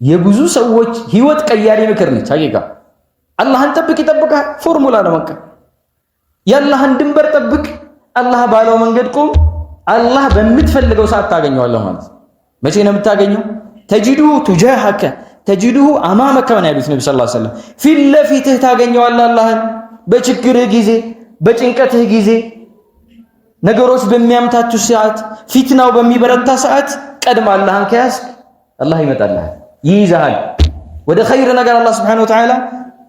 የብዙ ሰዎች ህይወት ቀያሪ ምክር ነች ሐቂቃ አላህን ጠብቅ ይጠብቅሃል ፎርሙላ ነው በቃ ያላህን ድንበር ጠብቅ አላህ ባለው መንገድ ቆም አላህ በምትፈልገው ሰዓት ታገኘዋለህ ማለት መቼ ነው የምታገኘው ተጅዱሁ تجاهك ተጅዱሁ አማመከ ነው ያሉት ነብዩ ሰለላሁ ዐለይሂ ወሰለም ፊት ለፊትህ ታገኘዋለህ አላህን በችግርህ ጊዜ በጭንቀትህ ጊዜ ነገሮች በሚያምታቱ ሰዓት ፊትናው በሚበረታ ሰዓት ቀድማ አላህን ከያዝክ አላህ ይመጣልሃል ይይዛል ወደ ኸይር ነገር አላህ Subhanahu Wa Ta'ala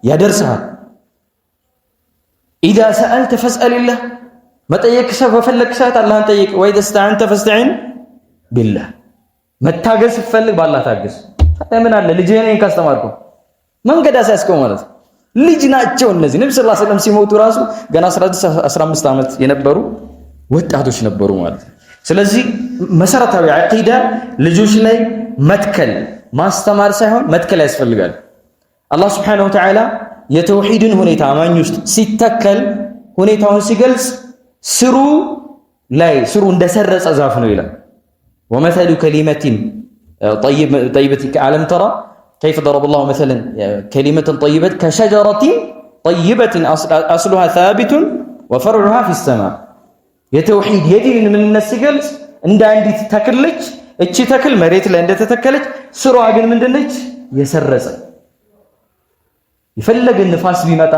ያደርሳል إذا سألت فاسأل الله መጠየቅ በፈለክ ሰዓት አላህን ጠይቅ ወይ ተስተዓንተ ፈስተዒን ቢላህ መታገስ ፈልግ በአላህ ታገስ ምን አለ ልጅህን ካስተማርኩ መንገድ አሳስከው ማለት ልጅ ናቸው እነዚህ ነብዩ ሰለላሁ ዐለይሂ ወሰለም ሲሞቱ ራሱ ገና 15 ዓመት የነበሩ ወጣቶች ነበሩ ማለት ስለዚህ መሰረታዊ ዐቂዳ ልጆች ላይ መትከል ማስተማር ሳይሆን መትከል ያስፈልጋል። አላህ ሱብሓነሁ ወተዓላ የተውሂድን ሁኔታ አማኝ ውስጥ ሲተከል ሁኔታውን ሲገልጽ ስሩ እንደሰረጸ ዛፍ ነው ይላል። ወመሰሉ ከሊመቲን ጠይበቲን አለም ተራ ከይፈ ደረበ ላሁ መሰለን ከሊመትን ጠይበት ከሸጀረቲን ጠይበትን አስሉሃ ሳቢቱን ወፈርዑሃ ፊሰማ። የተውሂድ የዲንን ምንነት ሲገልጽ እንደ አንዲት ተክል ነች። እቺ ተክል መሬት ላይ እንደተተከለች ስሯ ግን ምንድነች? የሰረጸ። የፈለገ ንፋስ ቢመጣ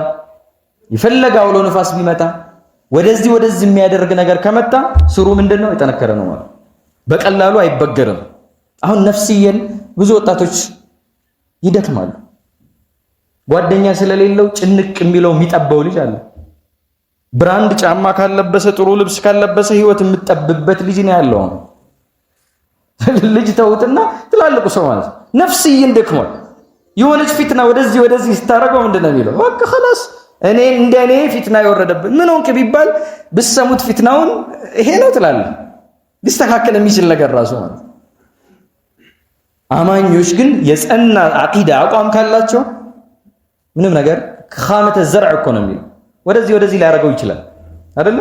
የፈለገ አውሎ ንፋስ ቢመጣ ወደዚህ የሚያደርግ ነገር ከመጣ ስሩ ምንድነው? የጠነከረ ነው ማለት በቀላሉ አይበገርም። አሁን ነፍስየን ብዙ ወጣቶች ይደክማሉ። ጓደኛ ስለሌለው ጭንቅ የሚለው የሚጠባው ልጅ አለ። ብራንድ ጫማ ካለበሰ ጥሩ ልብስ ካለበሰ ህይወት የምትጠብበት ልጅ ነው ያለው። ልጅ ተውትና ትላልቁ ሰው ማለት ነፍስየን ደክሟል። የሆነች ፊትና ወደዚህ ስታረገው ምንድነው የሚለው? በቃ خلاص እንደኔ ፊትና ይወረደብን ምን ሆንክ ቢባል ብሰሙት ፊትናውን ይሄ ነው ትላለህ። ሊስተካከል የሚችል ነገር ራሱ ማለት። አማኞች ግን የጸና አቂዳ አቋም ካላቸው ምንም ነገር ኻመተ ዘርዕ እኮ ነው የሚለው። ወደዚህ ሊያደርገው ይችላል አይደለ?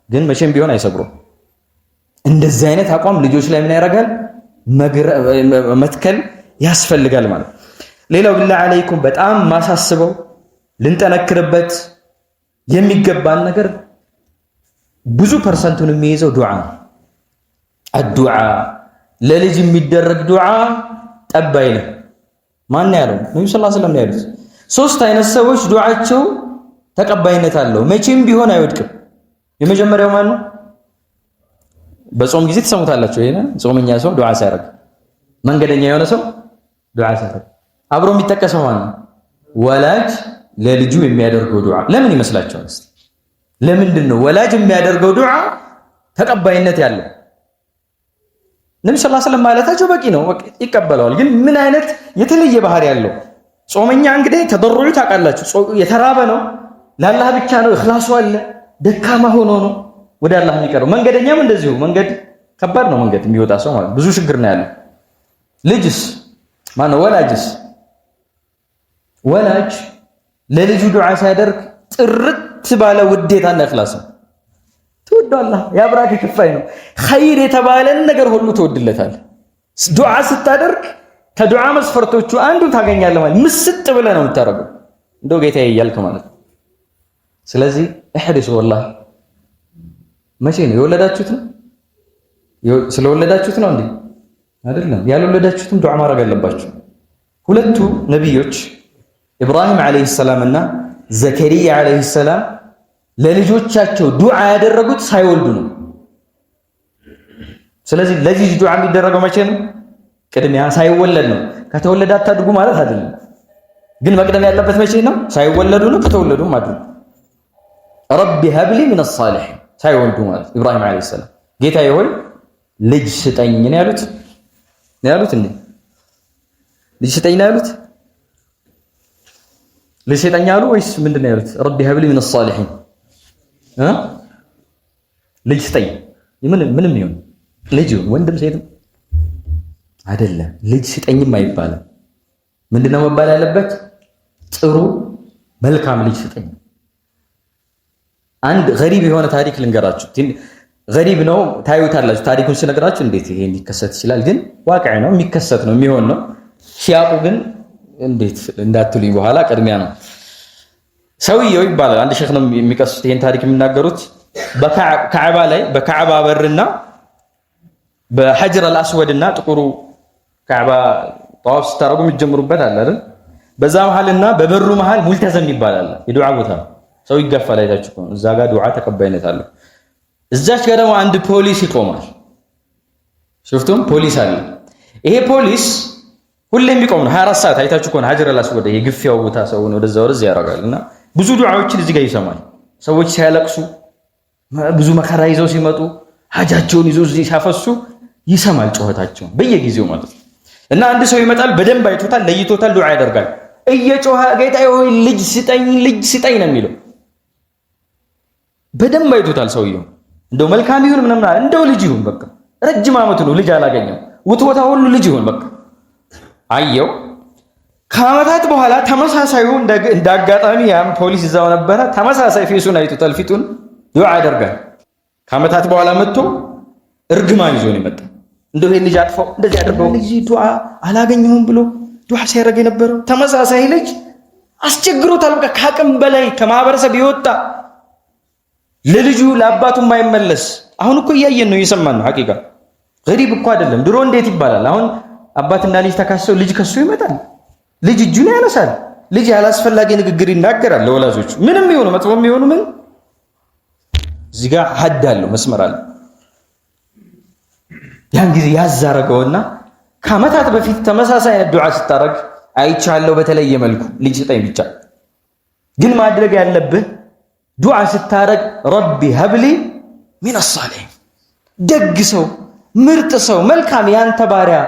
ግን መቼም ቢሆን አይሰብሩም። እንደዚህ አይነት አቋም ልጆች ላይ ምን ያደርጋል? መትከል ያስፈልጋል ማለት። ሌላው ቢላህ አለይኩም በጣም ማሳስበው ልንጠነክርበት የሚገባን ነገር ብዙ ፐርሰንቱን የሚይዘው ዱዓ ነው። አዱዓ ለልጅ የሚደረግ ዱዓ ጠባይ ነው። ማን ያለው? ነብዩ ሰለላሁ ዐለይሂ ወሰለም ያሉት ሶስት አይነት ሰዎች ዱዓቸው ተቀባይነት አለው፣ መቼም ቢሆን አይወድቅም። የመጀመሪያው ማን ነው? በጾም ጊዜ ተሰሙታላችሁ። ይሄ ጾመኛ ሰው ዱዓ ሲያደርግ፣ መንገደኛ የሆነ ሰው ዱዓ ሲያደርግ፣ አብሮ የሚጠቀሰው ማን ነው? ወላጅ ለልጁ የሚያደርገው ዱዓ። ለምን ይመስላችኋል? ለምንድን ነው ወላጅ የሚያደርገው ዱዓ ተቀባይነት ያለው? ነብዩ ሰለላሁ ዐለይሂ ወሰለም ማለታቸው በቂ ነው፣ ይቀበለዋል። ግን ምን አይነት የተለየ ባህሪ ያለው? ጾመኛ እንግዲህ ተደሩዑ ታውቃላችሁ፣ የተራበ ነው፣ ለአላህ ብቻ ነው፣ እኽላሱ አለ፣ ደካማ ሆኖ ነው ወደ አላህ የሚቀርበው። መንገደኛም እንደዚሁ፣ መንገድ ከባድ ነው፣ መንገድ የሚወጣ ሰው ማለት ብዙ ችግር ነው ያለው። ልጅስ ማነው? ወላጅ ለልጁ ዱዓ ሲያደርግ ጥርት ባለ ውዴታና እኽላስ ነው። ትወዳለህ፣ የአብራክ ክፋይ ነው። ኸይር የተባለን ነገር ሁሉ ትወድለታል። ዱዓ ስታደርግ ከዱዓ መስፈርቶቹ አንዱን ታገኛለህ ማለት ምስጥ ብለህ ነው የምታደርገው፣ እንደው ጌታዬ እያልክ ማለት ነው። ስለዚህ እሕሪሱ ወላሂ። መቼ ነው የወለዳችሁት? ነው ስለወለዳችሁት ነው እንዴ? አይደለም። ያልወለዳችሁትም ዱዓ ማድረግ አለባችሁ። ሁለቱ ነቢዮች ኢብራሂም ዓለይሂ ሰላም እና ዘከሪያ ዓለይሂ ሰላም ለልጆቻቸው ዱዓ ያደረጉት ሳይወልዱ ነው። ስለዚህ ለዚህ ዱዓ የሚደረገው መቼ ነው? ቅድሚያ ሳይወለድ ነው። ከተወለደ አታድርጉ ማለት አይደለም፣ ግን መቅደም ያለበት መቼ ነው? ሳይወለዱ ነው። ከተወለዱም አድርጉ። ረቢ ሀብሊ ሚነ ሳሊሒን ሳይወልዱ ማለት ኢብራሂም ዓለይሂ ሰላም ጌታዬ ሆይ ልጅ ስጠኝ ነው ያሉት። እንዴ ልጅ ስጠኝ ነው ያሉት? ልጅ ስጠኝ አሉ ወይስ ምንድን ነው ያሉት? ረቢ ሀብሊ ሚነ ሳሊሒን ልጅ ስጠኝ። ምንም ይሁን ልጅ ወንድም ሴትም አይደለም፣ ልጅ ስጠኝም አይባልም። ምንድነው መባል ያለበት? ጥሩ መልካም ልጅ ስጠኝ። አንድ ገሪብ የሆነ ታሪክ ልንገራችሁ። ገሪብ ነው ታዩታላችሁ። ታሪኩን ስነግራችሁ እንዴት ይሄ ሊከሰት ይችላል? ግን ዋቅዕ ነው፣ የሚከሰት ነው፣ የሚሆን ነው። ሲያቁ ግን እንዴት እንዳትሉኝ በኋላ ቅድሚያ ነው። ሰውየው ይባላል። አንድ ሼክ ነው የሚቀሱት ይሄን ታሪክ የሚናገሩት። በካዕባ ላይ በካዕባ በርና በሐጀር አልአስወድና ጥቁሩ ካዕባ ጠዋፍ ስታረጉ የሚጀምሩበት አለ አይደል? በዛ መሃልና በበሩ መሃል ሙልተዘም ይባላል። የዱዓ ቦታ ሰው ይገፋል። አይታችሁ እኮ እዛ ጋር ዱዓ ተቀባይነት አለው። እዛች ጋር ደግሞ አንድ ፖሊስ ይቆማል። ሽፍቱም ፖሊስ አለ። ይሄ ፖሊስ ሁሌም ቢቆም ነው 24 ሰዓት። አይታችሁ እኮ ሐጀር አልአስወድ የግፊያው ቦታ ሰውን ወደዛ ያደርጋልና ብዙ ዱዓዎችን እዚህ ጋር ይሰማል። ሰዎች ሲያለቅሱ፣ ብዙ መከራ ይዘው ሲመጡ፣ ሀጃቸውን ይዘው እዚህ ሲያፈሱ ይሰማል ጩኸታቸውን በየጊዜው ማለት ነው። እና አንድ ሰው ይመጣል፣ በደንብ አይቶታል፣ ለይቶታል፣ ዱዓ ያደርጋል። እየጮኸ ጌታዬ ሆይ ልጅ ስጠኝ ነው የሚለው። በደንብ አይቶታል ሰውየው። እንደው መልካም ይሁን ምንም ማለት እንደው ልጅ ይሁን በቃ ረጅም ዓመት ነው ልጅ አላገኘም ውትወታ ሁሉ ልጅ ይሁን በቃ አየው ከዓመታት በኋላ ተመሳሳዩ እንዳጋጣሚ ያም ፖሊስ እዛው ነበረ ተመሳሳይ ፌሱን አይቶ ተልፊቱን ዱዓ ያደርጋል ከዓመታት በኋላ መጥቶ እርግማን ይዞ ነው የመጣው እንደው ይሄን ልጅ አጥፋው እንደዚህ አድርገው ልጅ ዱዓ አላገኘሁም ብሎ ዱዓ ሲያደርግ የነበረው ተመሳሳይ ልጅ አስቸግሮታል በቃ ከአቅም በላይ ከማህበረሰብ ይወጣ ለልጁ ለአባቱ የማይመለስ አሁን እኮ እያየን ነው እየሰማን ነው ሐቂቃ ገሪብ እኮ አይደለም ድሮ እንዴት ይባላል አሁን አባትና ልጅ ተካሰው ልጅ ከሱ ይመጣል ልጅ እጁን ያነሳል ልጅ ያላስፈላጊ ንግግር ይናገራል ለወላጆቹ ምንም ይሁን መጥፎም ይሁን ምን እዚህ ጋር ሐድ አለው መስመር አለ ያን ጊዜ ያዛረገውና ከዓመታት በፊት ተመሳሳይ ዱዓ ስታረግ አይቻለው በተለየ መልኩ ልጅ ስጠኝ ብቻ ግን ማድረግ ያለብህ ዱዓ ስታረግ ረቢ ሀብሊ ሚን الصالحين ደግ ሰው ምርጥ ሰው መልካም ያንተ ባሪያ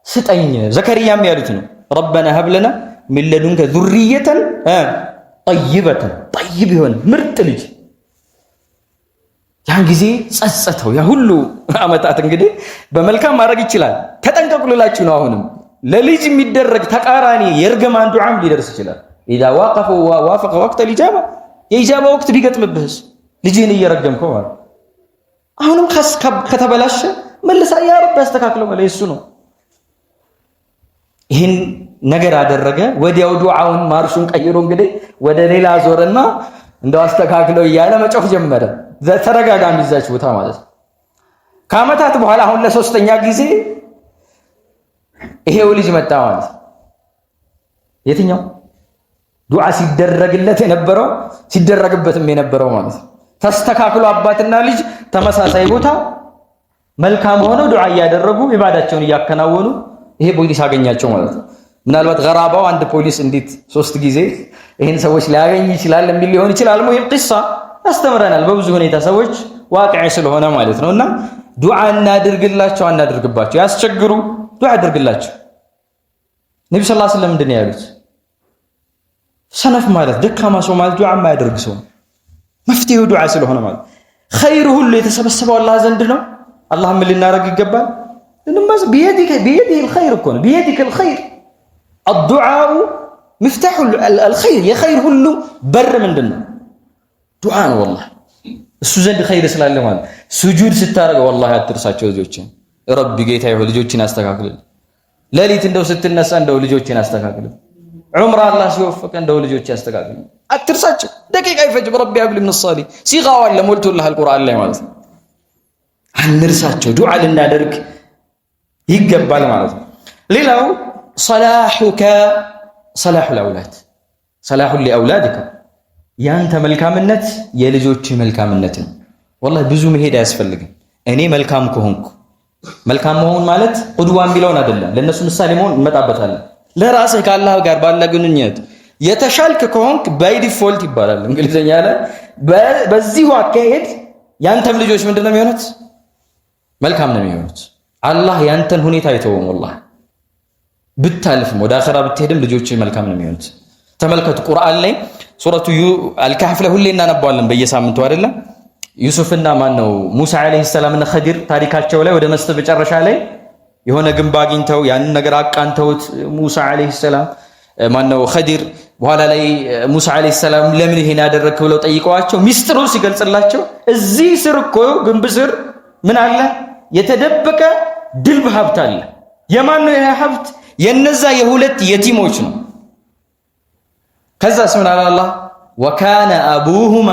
ስጠኝ ዘከርያም ያሉት ነው ربنا هب لنا من لدنك ذرية طيبة طيب ይሆን ምርጥ ልጅ ያን ጊዜ ጸጸተው ያ ሁሉ አመታት እንግዲህ በመልካም ማድረግ ይችላል ተጠንቀቁላችሁ ነው አሁንም ለልጅ የሚደረግ ተቃራኒ የርግማን ዱዓም ሊደርስ ይችላል اذا وافق وقت الاجابه የኢጃባ ወቅት ቢገጥምብህስ ልጅህን እየረገምከው ማለት አሁንም ከተበላሸ መልሳ ያ ረብ ያስተካክለው ማለት እሱ ነው ይሄን ነገር አደረገ ወዲያው ዱዓውን ማርሹን ቀይሮ እንግዲህ ወደ ሌላ ዞርና እንደው አስተካክለው እያለ መጮህ ጀመረ ተረጋጋም ይዛች ቦታ ማለት ከዓመታት በኋላ አሁን ለሶስተኛ ጊዜ ይሄው ልጅ መጣ ማለት የትኛው ዱዓ ሲደረግለት የነበረው ሲደረግበትም የነበረው ማለት ተስተካክሎ አባትና ልጅ ተመሳሳይ ቦታ መልካም ሆነው ዱዓ ያደረጉ ኢባዳቸውን ያከናወኑ ይሄ ፖሊስ አገኛቸው ማለት ነው ምናልባት ገራባው አንድ ፖሊስ እንዴት ሶስት ጊዜ ይሄን ሰዎች ሊያገኝ ይችላል የሚል ሊሆን ይችላል ሙሂም ቂሳ ያስተምረናል በብዙ ሁኔታ ሰዎች ዋቂዕ ስለሆነ ማለት ነውና ዱዓ እናድርግላቸው አናድርግባቸው ያስቸግሩ ዱዓ አድርግላቸው ነብዩ ሰለላሁ ዐለይሂ ወሰለም እንደነ ያሉት ሰነፍ ማለት ደካማ ሰው ማለት ዱዓ የማያደርግ ሰው መፍትሄው ዱዓ ስለሆነ ማለት ኸይር ሁሉ የተሰበሰበው አላህ ዘንድ ነው አላህ ምን ልናረግ ይገባል እንማስ بيدك الخير كون بيدك الخير الدعاء مفتاح الخير يا خير ሁሉ በር ምንድነው ዱዓ ነው والله እሱ ዘንድ ኸይር ስላለ ማለት ሱጁድ ስታረግ والله አትርሳቸው ልጆችን ረቢ ጌታዬ ሆይ ልጆችን አስተካክል ለሊት እንደው ስትነሳ እንደው ልጆችን አስተካክል ዑምራ አላህ ሲወፍቅ እንደው ልጆች ያስተካክል አትርሳቸው ደቂቃ ይፈጅ ረቢ ሀብል ምን الصالح ሲጋው አለ ሞልቶልህ አልቁርአን ላይ ማለት ነው አንርሳቸው ዱዓ ልናደርግ ይገባል ማለት ነው ሌላው صلاحك صلاح الاولاد صلاح لاولادك ያንተ መልካምነት የልጆች መልካምነት ነው والله ብዙ መሄድ አያስፈልግም እኔ መልካም ከሆንኩ መልካም መሆን ማለት ቁድዋን ቢለውን አይደለም ለነሱ ምሳሌ መሆን እንመጣበታለን ለራስህ ከአላህ ጋር ባለ ግንኙነት የተሻልክ ከሆንክ ባይ ዲፎልት ይባላል እንግሊዘኛ ላይ በዚሁ አካሄድ ያንተም ልጆች ምንድነው የሚሆኑት መልካም ነው የሚሆኑት አላህ ያንተን ሁኔታ አይተውም والله ብታልፍም ወደ አኺራ ብትሄድም ልጆች መልካም ነው የሚሆኑት ተመልከቱ ቁርአን ላይ ሱረቱ አልካህፍ ላይ ሁሌ እናነባዋለን በየሳምንቱ አይደለም ዩሱፍና ማን ነው ሙሳ አለይሂ ሰላምና ኸዲር ታሪካቸው ላይ ወደ መጨረሻ ላይ የሆነ ግንብ አግኝተው ያን ነገር አቃንተውት ሙሳ አለይሂ ሰላም ማን ነው ኸዲር በኋላ ላይ ሙሳ አለይሂ ሰላም ለምን ይሄን ያደረክ ብለው ጠይቀዋቸው ሚስጥሩ ሲገልጽላቸው እዚህ ስር እኮ ግንብ ስር ምን አለ የተደበቀ ድልብ ሀብት አለ የማን ነው ይሄ ሀብት የነዛ የሁለት የቲሞች ነው ከዛ ስምን አላህ ወካነ አቡሁማ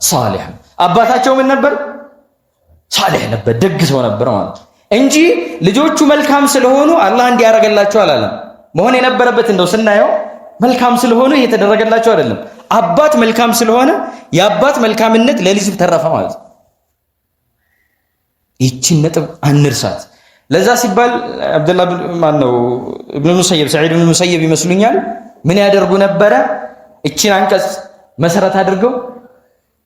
ሷሊህ አባታቸው ምን ነበር ሷሊህ ነበር ደግ ሰው ነበር ማለት እንጂ ልጆቹ መልካም ስለሆኑ አላህ እንዲያረጋላቸው አላለም መሆን የነበረበት እንደው ስናየው መልካም ስለሆኑ እየተደረገላቸው አይደለም አባት መልካም ስለሆነ የአባት መልካምነት ለልጅ ተረፈ ማለት ይቺን ነጥብ አንርሳት ለዛ ሲባል አብዱላህ ማን ነው ኢብኑ ሙሰይብ ሰዒድ ኢብኑ ሙሰይብ ይመስሉኛል ምን ያደርጉ ነበረ እቺን አንቀጽ መሰረት አድርገው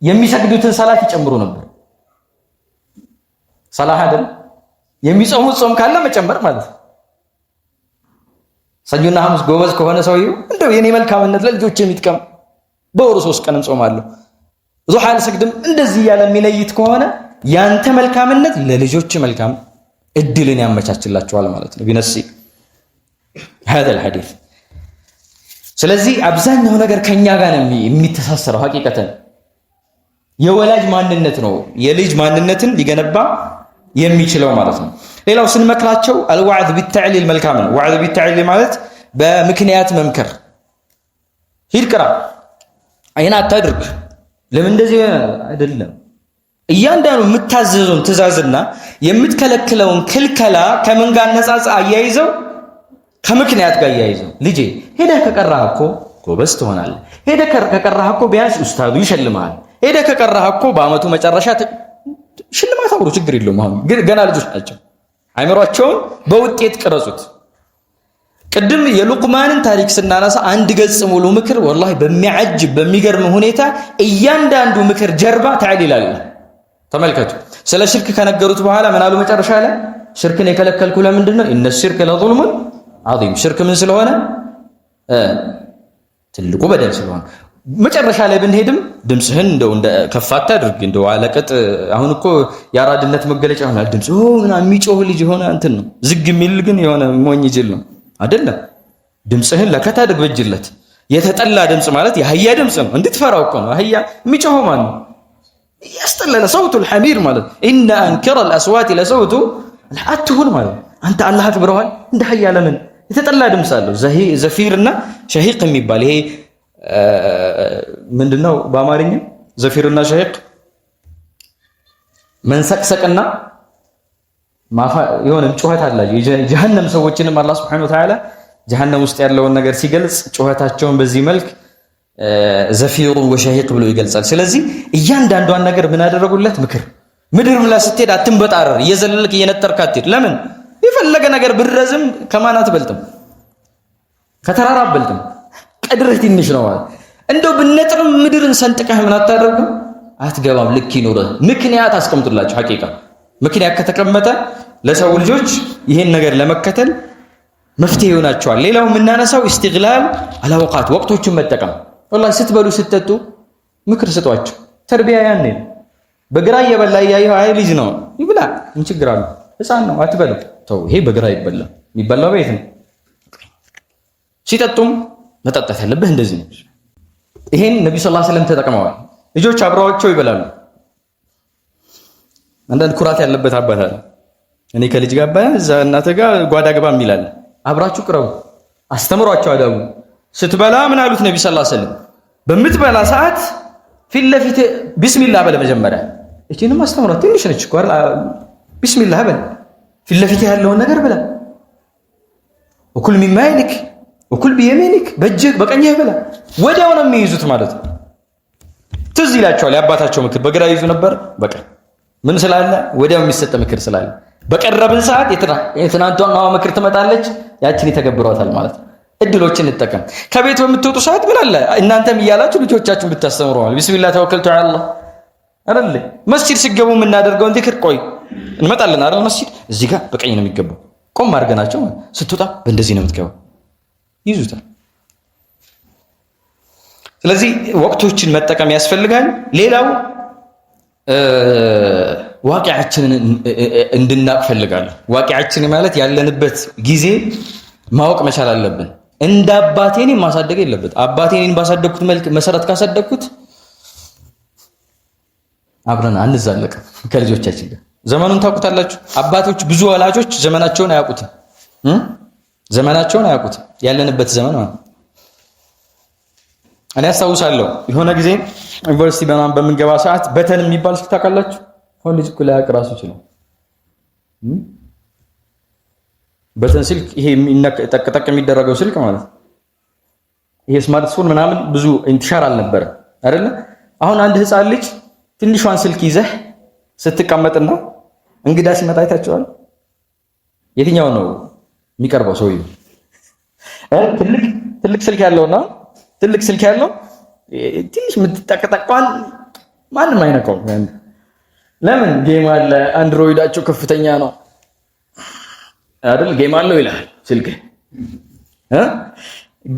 የሚሰግዱትን ሰላት ይጨምሩ ነበር ሰላህ አይደል የሚጾሙት ጾም ካለ መጨመር ማለት ሰኞና ሐሙስ ጎበዝ ከሆነ ሰውየው እንደው የኔ መልካምነት ለልጆች የሚጥቀም በወሩ 3 ቀን ጾማለሁ ዙሃ አልሰግድም እንደዚህ ያለ የሚለይት ከሆነ ያንተ መልካምነት ለልጆች መልካም እድልን ያመቻችላቸዋል ማለት ነው ቢነሲ هذا الحديث ስለዚህ አብዛኛው ነገር ከኛ ጋር ነው የሚተሳሰረው ሐቂቀተን የወላጅ ማንነት ነው የልጅ ማንነትን ሊገነባ የሚችለው ማለት ነው ሌላው ስንመክራቸው الوعظ بالتعليل መልካም ነው وعظ بالتعليل ማለት በምክንያት መምከር ሂድ ቅራ አይና አታድርግ ለምን እንደዚህ አይደለም እያንዳንዱ የምታዘዘውን ትእዛዝና የምትከለክለውን ክልከላ ከምን ጋር ነጻጽ አያይዘው ከምክንያት ጋር አያይዘው ልጄ ሄደህ ከቀራህ እኮ ጎበዝ ትሆናለህ ሄደህ ከቀራህ እኮ ቢያንስ ኡስታዱ ይሸልማል ሄደህ ከቀራህ እኮ በአመቱ መጨረሻ ሽልማት አብሮ ችግር የለውም አሁን ገና ልጆች ናቸው አይምሯቸውን በውጤት ቀረጹት ቅድም የሉቅማንን ታሪክ ስናነሳ አንድ ገጽ ሙሉ ምክር ወላሂ በሚያጅብ በሚገርም ሁኔታ እያንዳንዱ ምክር ጀርባ ተዕሊል አለ ተመልከቱ ስለ ሽርክ ከነገሩት በኋላ ምን አሉ መጨረሻ ላይ ሽርክን የከለከልኩ ለምንድን ነው እነ ሽርክ ለظلم عظيم ሽርክ ምን ስለሆነ ትልቁ በደል ስለሆነ መጨረሻ ላይ ብንሄድም ድምጽህን እንደው ከፋታ አድርግ እንደው አለቀጥ አሁን እኮ ያራድነት መገለጫ ሆናል ድምጽ ምናምን የሚጮህ ልጅ ሆነ እንትን ነው ዝግ የሚል ግን የሆነ ሞኝ ጅል ነው አይደለም ድምጽህን ለከታ አድርግ በጅለት የተጠላ ድምጽ ማለት የአህያ ድምጽ ነው እንድትፈራው እኮ ነው አህያ የሚጮህ ማለት ነው ያስተላለ صوت الحمير ማለት ان انكر الاصوات لصوت አትሁን ማለት አንተ አላህ አክብረዋል እንደ አህያ ለምን የተጠላ ድምጽ አለው ዘፊርና ሸሂቅ የሚባል ይሄ ምንድነው በአማርኛ ዘፊርና ሸሂቅ መንሰቅሰቅና ማፋ የሆነ ጩኸት አላቸው የጀሃነም ሰዎችንም አላህ Subhanahu Wa Ta'ala ጀሃነም ውስጥ ያለውን ነገር ሲገልጽ ጩኸታቸውን በዚህ መልክ ዘፊሩ ወሸሂቅ ብሎ ይገልጻል ስለዚህ እያንዳንዷን ነገር ምን አደረጉለት ምክር ምድርም ላይ ስትሄድ አትንበጣረር እየዘለልክ እየነጠርክ አትሄድ ለምን የፈለገ ነገር ብረዝም ከማን አትበልጥም ከተራራ አትበልጥም ቀድረህ ትንሽ ነው ማለት እንደው ብነጥርም ምድርን ሰንጥቀህ ምን አታደርግም አትገባም ልክ ይኖርህ ምክንያት አስቀምጡላችሁ ሐቂቃ ምክንያት ከተቀመጠ ለሰው ልጆች ይሄን ነገር ለመከተል መፍትሄ ይሆናቸዋል ሌላው የምናነሳው ኢስቲግላል አላወቃት ወቅቶችን መጠቀም والله ስትበሉ ስትጠጡ ምክር ስጧቸው ተርቢያ ያኔ በግራ እየበላ ያየው አይ ልጅ ነው ይብላ ምን ችግር አለው ህፃን ነው አትበሉ ተው ይሄ በግራ ይበላ የሚበላው ቤት ነው ሲጠጡም መጠጣት ያለብህ እንደዚህ ነው ይሄን ነብዩ ሰለላሁ ዐለይሂ ወሰለም ተጠቅመዋል ልጆች አብረዋቸው ይበላሉ አንዳንድ ኩራት ያለበት አባት አለ እኔ ከልጅ ጋር ባዛ እናተ ጋር ጓዳ ገባ የሚላል አብራችሁ ቅረቡ አስተምሯቸው አዳቡ ስትበላ ምን አሉት ነብዩ ሰለላሁ ዐለይሂ ወሰለም በምትበላ ሰዓት ፊት ለፊት ቢስሚላህ በለ መጀመሪያ እቺንም አስተምሯት ትንሽ ነች እኮ ቢስሚላህ በለ ፊት ለፊት ያለውን ነገር በላ ወኩል ሚማይልክ ወኩል ቢየሚንክ በእጅህ በቀኝህ በላ ወዲያው ነው የሚይዙት ማለት ነው ትዝ ይላቸዋል ያባታቸው ምክር በግራ ይዙ ነበር በቃ ምን ስላለ ወዲያው የሚሰጥ ምክር ስላለ በቀረብን ሰዓት የትናንቷን ምክር ትመጣለች ያቺን ይተገብሯታል ማለት ነው እድሎችን እንጠቀም ከቤት በምትወጡ ሰዓት ምን አለ እናንተም ይያላችሁ ልጆቻችሁን ብታስተምሩዋል ቢስሚላህ ተወከልቱ ዐላ አላህ አይደል መስጂድ ሲገቡ የምናደርገውን ዚክር ቆይ እንመጣለን አይደል መስጂድ እዚህ ጋር በቀኝ ነው የሚገባው ቆም አድርገናቸው ስትወጣ በእንደዚህ ነው የምትገባው ይዙታል ስለዚህ ወቅቶችን መጠቀም ያስፈልጋል ሌላው ዋቂዓችንን እንድናቅ ፈልጋለሁ ዋቂዓችን ማለት ያለንበት ጊዜ ማወቅ መቻል አለብን እንደ አባቴን ማሳደግ የለበት አባቴን ባሳደግኩት መልክ መሰረት ካሳደግኩት አብረን አንዛለቅ ከልጆቻችን ጋር ዘመኑን ታውቁታላችሁ አባቶች ብዙ ወላጆች ዘመናቸውን አያውቁት ያለንበት ዘመን ማለት እኔ አስታውሳለሁ የሆነ ጊዜ ዩኒቨርሲቲ በምንገባ ሰዓት በተን የሚባል ስልክ ታውቃላችሁ ኮሌጅ እኮ ላይ አቅራሱ ይችላል በተን ስልክ ይሄ ጠቅጠቅ የሚደረገው ስልክ ማለት ይሄ ስማርትፎን ምናምን ብዙ ኢንትሻር አልነበረ አይደለ አሁን አንድ ህፃን ልጅ ትንሿን ስልክ ይዘህ ስትቀመጥና እንግዳ ሲመጣ አይታችኋል የትኛው ነው የሚቀርበው ሰውዬው ትልቅ ስልክ ያለውና ትልቅ ስልክ ያለው ትንሽ የምትጠቀጠቀዋል ማንም አይነካው ለምን ጌም አለ አንድሮይዳቸው ከፍተኛ ነው አይደል ጌም አለው ይላል ስልክ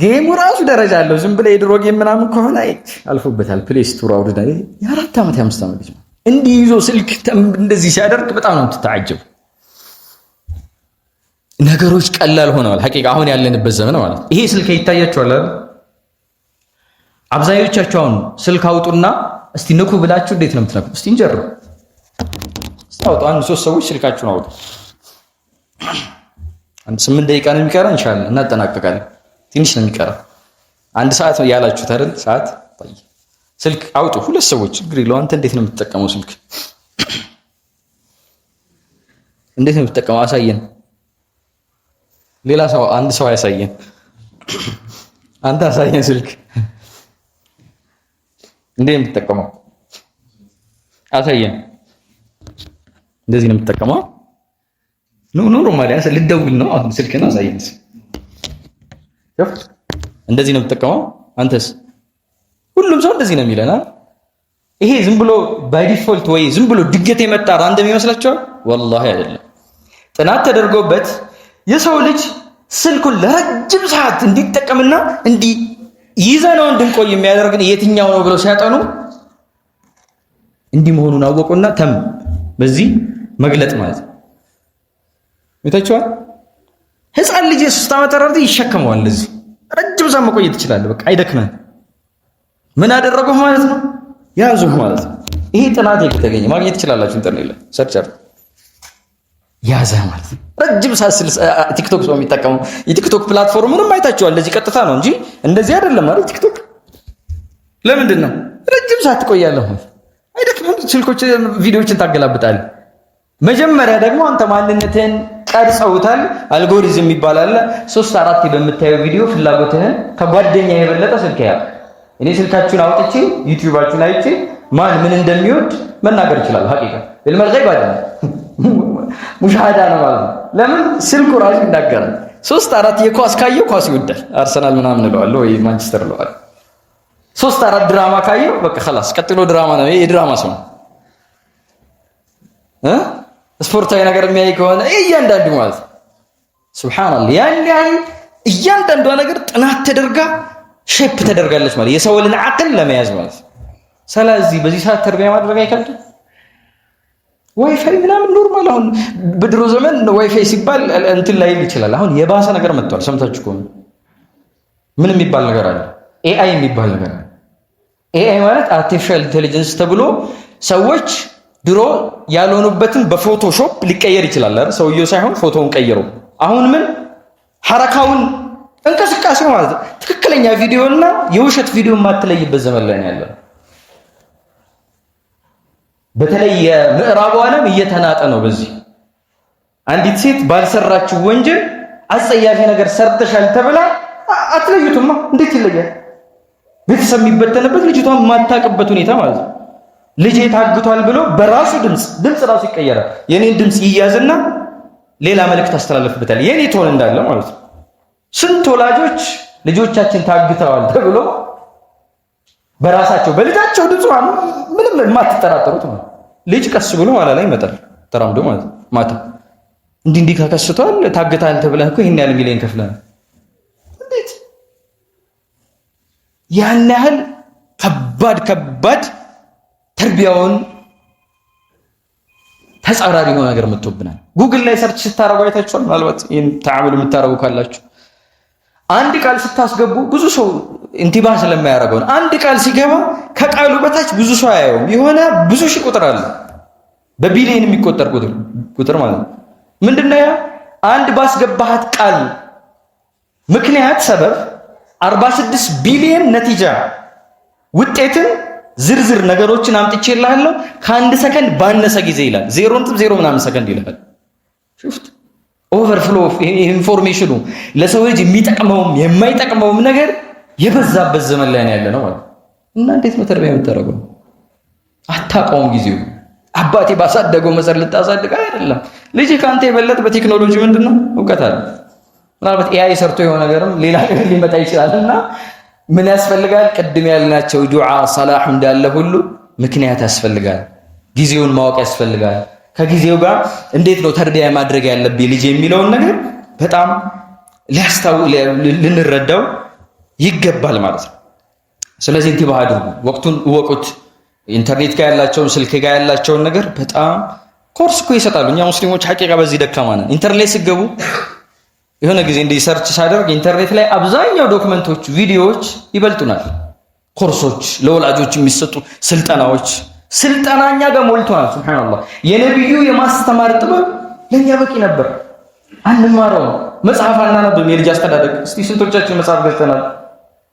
ጌሙ ራሱ ደረጃ አለው ዝም ብለ የድሮ ጌም ምናምን ከሆነ አልፎበታል ፕሌይ ስቶር አውርዳ የ4 ዓመት የ5 ዓመት ልጅ እንዲህ ይዞ ስልክ እንደዚህ ሲያደርግ በጣም ነው ተታጀቡ። ነገሮች ቀላል ሆነዋል። ሐቂቃ አሁን ያለንበት ዘመን ማለት ይሄ ስልክ ይታያችኋል አይደል? አብዛኞቻችሁ አሁን ስልክ አውጡና እስቲ ንኩ ብላችሁ እንዴት ነው የምትነኩት? እስቲ እንጀርብ። እስቲ አውጡ። አንድ 3 ሰዎች ስልካችሁን አውጡ። አንድ 8 ደቂቃ ነው የሚቀረን ኢንሻአላህ እናጠናቀቃለን። ትንሽ ነው የሚቀረው። 1 ሰዓት ነው ያላችሁት አይደል? ሰዓት طيب ስልክ አውጡ 2 ሰዎች ችግር የለውም። አንተ እንዴት ነው የምትጠቀመው ስልክ? እንዴት ነው የምትጠቀመው? አሳየን። ሌላ ሰው አንድ ሰው ያሳየን። አንተ አሳየን ስልክ እንዴት ነው የምትጠቀመው? አሳየን። እንደዚህ ነው የምትጠቀመው? ኖ ማለት ልደውል ነው አሁን ስልክና አሳየን። እንደዚህ ነው የምትጠቀመው? አንተስ? ሁሉም ሰው እንደዚህ ነው የሚለና ይሄ ዝም ብሎ ባይ ዲፎልት ወይ ዝም ብሎ ድንገት የመጣ ራንደም ይመስላችኋል? ወላሂ አይደለም። ጥናት ተደርጎበት የሰው ልጅ ስልኩን ለረጅም ሰዓት እንዲጠቀምና ይዘነው እንድንቆይ የሚያደርግን የትኛው ነው ብለው ሲያጠኑ እንዲህ መሆኑን አወቁና በዚህ መግለጥ ማለት ነው። ይታችኋል። ህፃን ልጅ የ3 ዓመት አራርት ይሸከመዋል። ለዚህ ረጅም ሰዓት መቆየት ይችላል። በቃ አይደክመን። ምን አደረገው ማለት ነው? ያዙህ ማለት ነው። ይሄ ጥናት የተገኘ ማግኘት ትችላላችሁ ኢንተርኔት ላይ ሰርች አድርጉ። ያዘ ማለት ነው። ረጅም ሰዓት ቲክቶክ ሰው የሚጠቀመው የቲክቶክ ፕላትፎርም ምንም አይታችኋል። እንደዚህ ቀጥታ ነው እንጂ እንደዚህ አይደለም ማለት ቲክቶክ። ለምንድን ነው ረጅም ሰዓት ትቆያለህ? አይደክምም? ስልኮች ቪዲዮዎችን ታገላብጣለህ። መጀመሪያ ደግሞ አንተ ማንነትህን ቀርጸውታል። አልጎሪዝም ይባላል። 3-4 በምታየው ቪዲዮ ፍላጎትህን ከጓደኛ የበለጠ ስልክ ያያል። እኔ ስልካችሁን አውጥቼ ዩቲዩባችሁን አይቼ ማን ምን እንደሚወድ መናገር ይችላል። ሐቂቃ ኢልመል ገይብ አይደለም ሙሻሃዳ ነው ማለት ነው። ለምን ስልኩ ራሱ ይናገራል። 3-4 የኳስ ካየው ኳስ ይወዳል። አርሰናል ምናምን እለዋለሁ ወይ ማንቸስተር እለዋለሁ። 3-4 ድራማ ካየው በቃ خلاص ቀጥሎ ድራማ ነው። ይሄ የድራማ ሰው ስፖርታዊ ነገር የሚያይ ከሆነ እያንዳንዱ ማለት ሱብሃንአላህ ያን እያንዳንዷ ነገር ጥናት ተደርጋ ሼፕ ተደርጋለች ማለት የሰውን አቅል ለመያዝ ማለት። ስለዚህ በዚህ ሰዓት ተርቢያ ማድረግ አይከብድም። ዋይፋይ ምናምን ኖርማል። አሁን በድሮ ዘመን ዋይፋይ ሲባል እንትን ላይ ይችላል። አሁን የባሰ ነገር መጥቷል። ሰምታችሁ ከሆነ ምን የሚባል ነገር አለ? ኤአይ የሚባል ነገር አለ። ኤአይ ማለት አርቲፊሻል ኢንተለጀንስ ተብሎ ሰዎች ድሮ ያልሆኑበትን በፎቶሾፕ ሊቀየር ይችላል አይደል? ሰውየው ሳይሆን ፎቶውን ቀይሮ አሁን ምን ሐረካውን እንቅስቃሴው ማለት ትክክለኛ ቪዲዮና የውሸት ቪዲዮ የማትለይበት ዘመን ላይ ነው ያለው። በተለይ የምዕራቡ ዓለም እየተናጠ ነው በዚህ። አንዲት ሴት ባልሰራችው ወንጀል አጸያፊ ነገር ሰርተሻል ተብላ አትለዩትማ። እንዴት ይለያል? ቤተሰብ የሚበተንበት ልጅቷን የማታውቅበት ሁኔታ ማለት ነው። ልጄ ታግቷል ብሎ በራሱ ድምፅ ራሱ ይቀየራል። የኔን ድምፅ ይያዝና ሌላ መልእክት አስተላልፍበታል። የኔ ቶን እንዳለ ማለት ነው። ስንት ወላጆች ልጆቻችን ታግተዋል ተብሎ በራሳቸው በልጃቸው ድምፅ ምንም የማትጠራጠሩት ነው። ልጅ ቀስ ብሎ ኋላ ላይ ይመጣል ተራምዶ ማለት ነው። ማታ እንዲህ ተከስቷል ታግታል ተብለህ እኮ ይሄን ያህል ሚሊዮን ከፍለህ እንዴት ያን ያህል ከባድ ተርቢያውን ተጻራሪ የሆነ ነገር መጥቶብናል። ጉግል ላይ ሰርች ስታረጉ አይታችኋል። ምናልባት ይሄን ተዓምሉ የምታረጉ ካላችሁ አንድ ቃል ስታስገቡ ብዙ ሰው ኢንቲባህ ስለማያደርገው አንድ ቃል ሲገባ ከቃሉ በታች ብዙ ሰው አያየውም። የሆነ ብዙ ሺህ ቁጥር አለ፣ በቢሊየን የሚቆጠር ቁጥር ማለት ነው። ምንድነው ያ? አንድ ባስገባሃት ቃል ምክንያት ሰበብ 46 ቢሊየን ነቲጃ ውጤትን ዝርዝር ነገሮችን አምጥቼልሃለሁ ከአንድ ሰከንድ ባነሰ ጊዜ ይላል። 0.0 ምናምን ሰከንድ ይላል። ሽፍት ኦቨርፍሎ ኢንፎርሜሽኑ ለሰው ልጅ የሚጠቅመውም የማይጠቅመውም ነገር የበዛበት ዘመን ላይ ያለ ነው ማለት እና እንዴት ነው ተርቢያ የምታደርገው? አታውቀውም ጊዜው። አባቴ ባሳደገው መሰረት ልታሳድግ አይደለም። ልጅ ካንተ የበለጠ በቴክኖሎጂ ምንድነው እውቀት አለ። ምናልባት ኤአይ ሰርቶ የሆነ ነገርም ሌላ ነገር ሊመጣ ይችላልና ምን ያስፈልጋል? ቅድም ያልናቸው ዱዓ ሰላህ እንዳለ ሁሉ ምክንያት ያስፈልጋል። ጊዜውን ማወቅ ያስፈልጋል። ከጊዜው ጋር እንዴት ነው ተርቢያ ማድረግ ያለብኝ ልጅ የሚለውን ነገር በጣም ልንረዳው ይገባል ማለት ነው። ስለዚህ ኢንቲባህ አድርጉ፣ ወቅቱን እወቁት። ኢንተርኔት ጋር ያላቸውን ስልክ ጋር ያላቸውን ነገር በጣም ኮርስ እኮ ይሰጣሉ። እኛ ሙስሊሞች ሐቂቃ በዚህ ደካማ ነን። ኢንተርኔት ሲገቡ የሆነ ጊዜ እንደ ሰርች ሳደርግ ኢንተርኔት ላይ አብዛኛው ዶክመንቶች፣ ቪዲዮዎች ይበልጡናል። ኮርሶች፣ ለወላጆች የሚሰጡ ስልጠናዎች፣ ስልጠናኛ ጋር ሞልቷል። ሱብሃንአላህ የነብዩ የማስተማር ጥበብ ለኛ በቂ ነበር። አንማረው መጽሐፍ አናነብም። የልጅ አስተዳደግ እስቲ ስንቶቻችን መጽሐፍ ገዝተናል?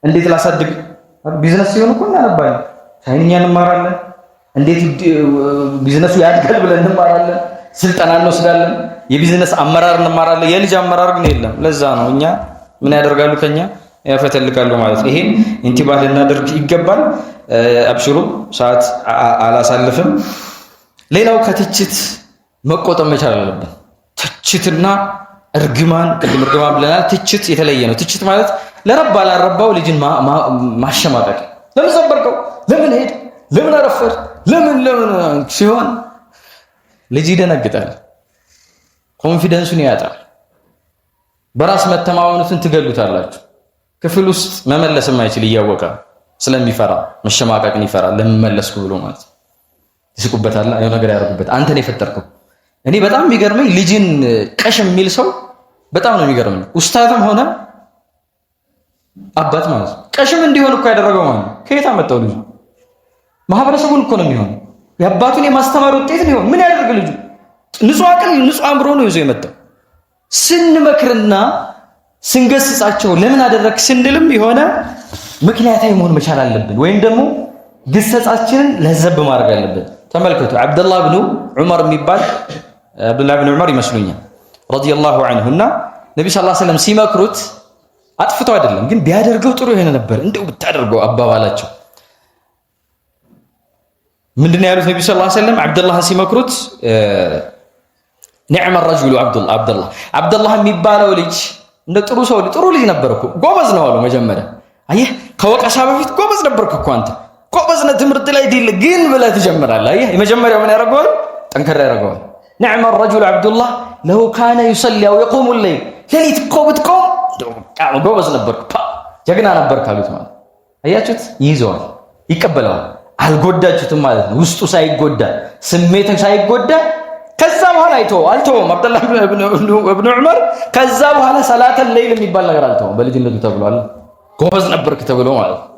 እንዴት ላሳድግ ቢዝነስ ሲሆን እኮ እናነባለን። ሳይንኛ እንማራለን። እንዴት ቢዝነሱ ያድጋል ብለን እንማራለን። ስልጠና እንወስዳለን። የቢዝነስ አመራር እንማራለን። የልጅ አመራር ግን የለም። ለዛ ነው እኛ ምን ያደርጋሉ ከኛ ያፈተልካሉ ማለት ነው። ይሄን ኢንቲባህ ልናደርግ ይገባል። አብሽሩ ሰዓት አላሳልፍም። ሌላው ከትችት መቆጠብ መቻል አለብን። ትችትና እርግማን ቅድም እርግማን ብለናል። ትችት የተለየ ነው። ትችት ማለት ለረባ ላረባው ልጅን ማሸማቀቅ፣ ለምን ሰበርከው፣ ለምን ሄድ፣ ለምን አረፈር፣ ለምን ሲሆን ልጅ ይደነግጣል፣ ኮንፊደንሱን ያጣል፣ በራስ መተማመኑን ትገሉታላችሁ። ክፍል ውስጥ መመለስ የማይችል እያወቀ ስለሚፈራ መሸማቀቅን ይፈራል። ለምን መለስኩ ብሎ ማለት ይስቁበታል፣ የሆነ ነገር ያደርጉበት። አንተን የፈጠርከው እኔ በጣም የሚገርመኝ ልጅን ቀሽም የሚል ሰው በጣም ነው የሚገርመኝ። ኡስታዝም ሆነ አባት ማለት ነው ቀሽም እንዲሆን እኮ ያደረገው ማለት ነው። ከየት አመጣው ልጁ? ማህበረሰቡን እኮ ነው የሚሆነው። የአባቱን የማስተማር ውጤት ነው። ምን ያደርግ ልጁ? ንጹህ አቅል ንጹህ አእምሮ ነው ይዞ የመጣው። ስንመክርና ስንገስጻቸው ለምን አደረክ ስንልም የሆነ ምክንያታዊ መሆን መቻል አለብን። ወይም ደግሞ ግሰጻችንን ለዘብ ማድረግ አለብን። ተመልከቱ አብዱላህ ብኑ ዑመር የሚባል አብዱላህ ብኑ ዑመር ይመስሉኛል ረዲየላሁ ዐንሁ እና ነብዩ ሰለላሁ ዐለይሂ ወሰለም ሲመክሩት አጥፍተው አይደለም ግን ቢያደርገው ጥሩ ይሆነ ነበር እንደው ብታደርገው አባባላቸው ምንድነው ያሉት? ነብዩ ሰለላሁ ዐለይሂ ወሰለም አብዱላህን ሲመክሩት ኒዕመ ረጁሉ አብዱላህ የሚባለው ልጅ እንደ ጥሩ ሰው ጥሩ ልጅ ነበርኩ፣ ጎበዝ ነው አሉ። መጀመሪያ አየህ ከወቀሳ በፊት ጎበዝ ነበርኩ እኮ አንተ ጎበዝ ነህ ትምህርት ላይ ዲል ግን ብለህ ትጀምራለህ። አየህ የመጀመሪያው ምን ያደርገዋል? ጠንከር ያደርገዋል። ኒዕመ ረጁሉ አብዱላህ ለው ካነ ዩሰሊ አው የቁሙ ለይል ሌሊት እኮ ብትቆም ጎበዝ ነበርኩ ጀግና ነበርክ አሉት ማለት አያችሁት? ይይዘዋል፣ ይቀበለዋል። አልጎዳችሁትም ማለት ነው። ውስጡ ሳይጎዳ ስሜቱ ሳይጎዳ ከዛ በኋላ አልተወም። አብዱላህ ኢብኑ ዑመር ከዛ በኋላ ሰላተል ለይል የሚባል ነገር አልተወም። በልጅነቱ ተብሏል ጎበዝ ነበርክ ተብሎ ማለት ነው።